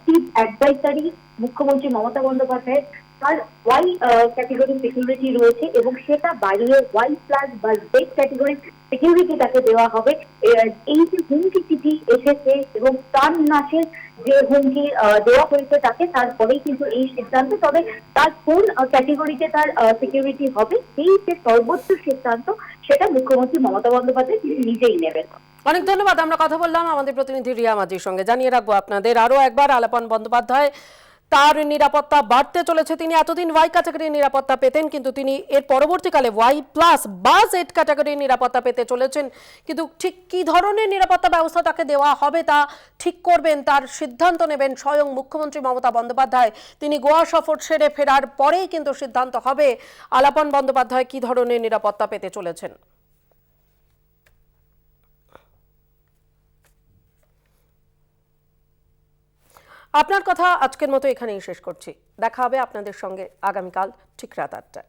চিফ অ্যাডভাইজারি মুখ্যমন্ত্রী মমতা বন্দ্যোপাধ্যায় তার ওয়াই ক্যাটেগরি সিকিউরিটি রয়েছে এবং সেটা বাড়িয়ে ওয়াই প্লাস বা জেড ক্যাটেগরি সিকিউরিটি তাকে দেওয়া হবে। এই যে হুমকি চিঠি এসেছে এবং প্রাণ নাশের যে হুমকি দেওয়া হয়েছে তাকে, তারপরেই কিন্তু এই সিদ্ধান্ত। তবে তার কোন ক্যাটেগরিতে তার সিকিউরিটি হবে সেই যে সর্বোচ্চ সিদ্ধান্ত সেটা মুখ্যমন্ত্রী মমতা বন্দ্যোপাধ্যায় তিনি নিজেই নেবেন। অনেক ধন্যবাদ। আমরা কথা বললাম আমাদের প্রতিনিধি রিয়া মাঝির সঙ্গে। জানিয়ে রাখবো আপনাদের আরো একবার, আলাপন বন্দ্যোপাধ্যায় তার নিরাপত্তা বাড়তে চলেছে। তিনি এতদিন ওয়াই ক্যাটাগরির নিরাপত্তা পেতেন, কিন্তু তিনি এর পরবর্তীকালে ওয়াই প্লাস বা জেড ক্যাটাগরির নিরাপত্তা পেতে চলেছেন। কিন্তু ঠিক কি ধরনের নিরাপত্তা ব্যবস্থা তাকে দেওয়া হবে তা ঠিক করবেন, তার সিদ্ধান্ত নেবেন স্বয়ং মুখ্যমন্ত্রী মমতা বন্দ্যোপাধ্যায়। তিনি গোয়া সফর সেরে ফেরার পরেই কিন্তু সিদ্ধান্ত হবে আলাপন বন্দ্যোপাধ্যায় কি ধরনের নিরাপত্তা পেতে চলেছেন। আপনার কথা আজকের মতো এখানেই শেষ করছি। দেখা হবে আপনাদের সঙ্গে আগামীকাল ঠিক রাত ৮টায়।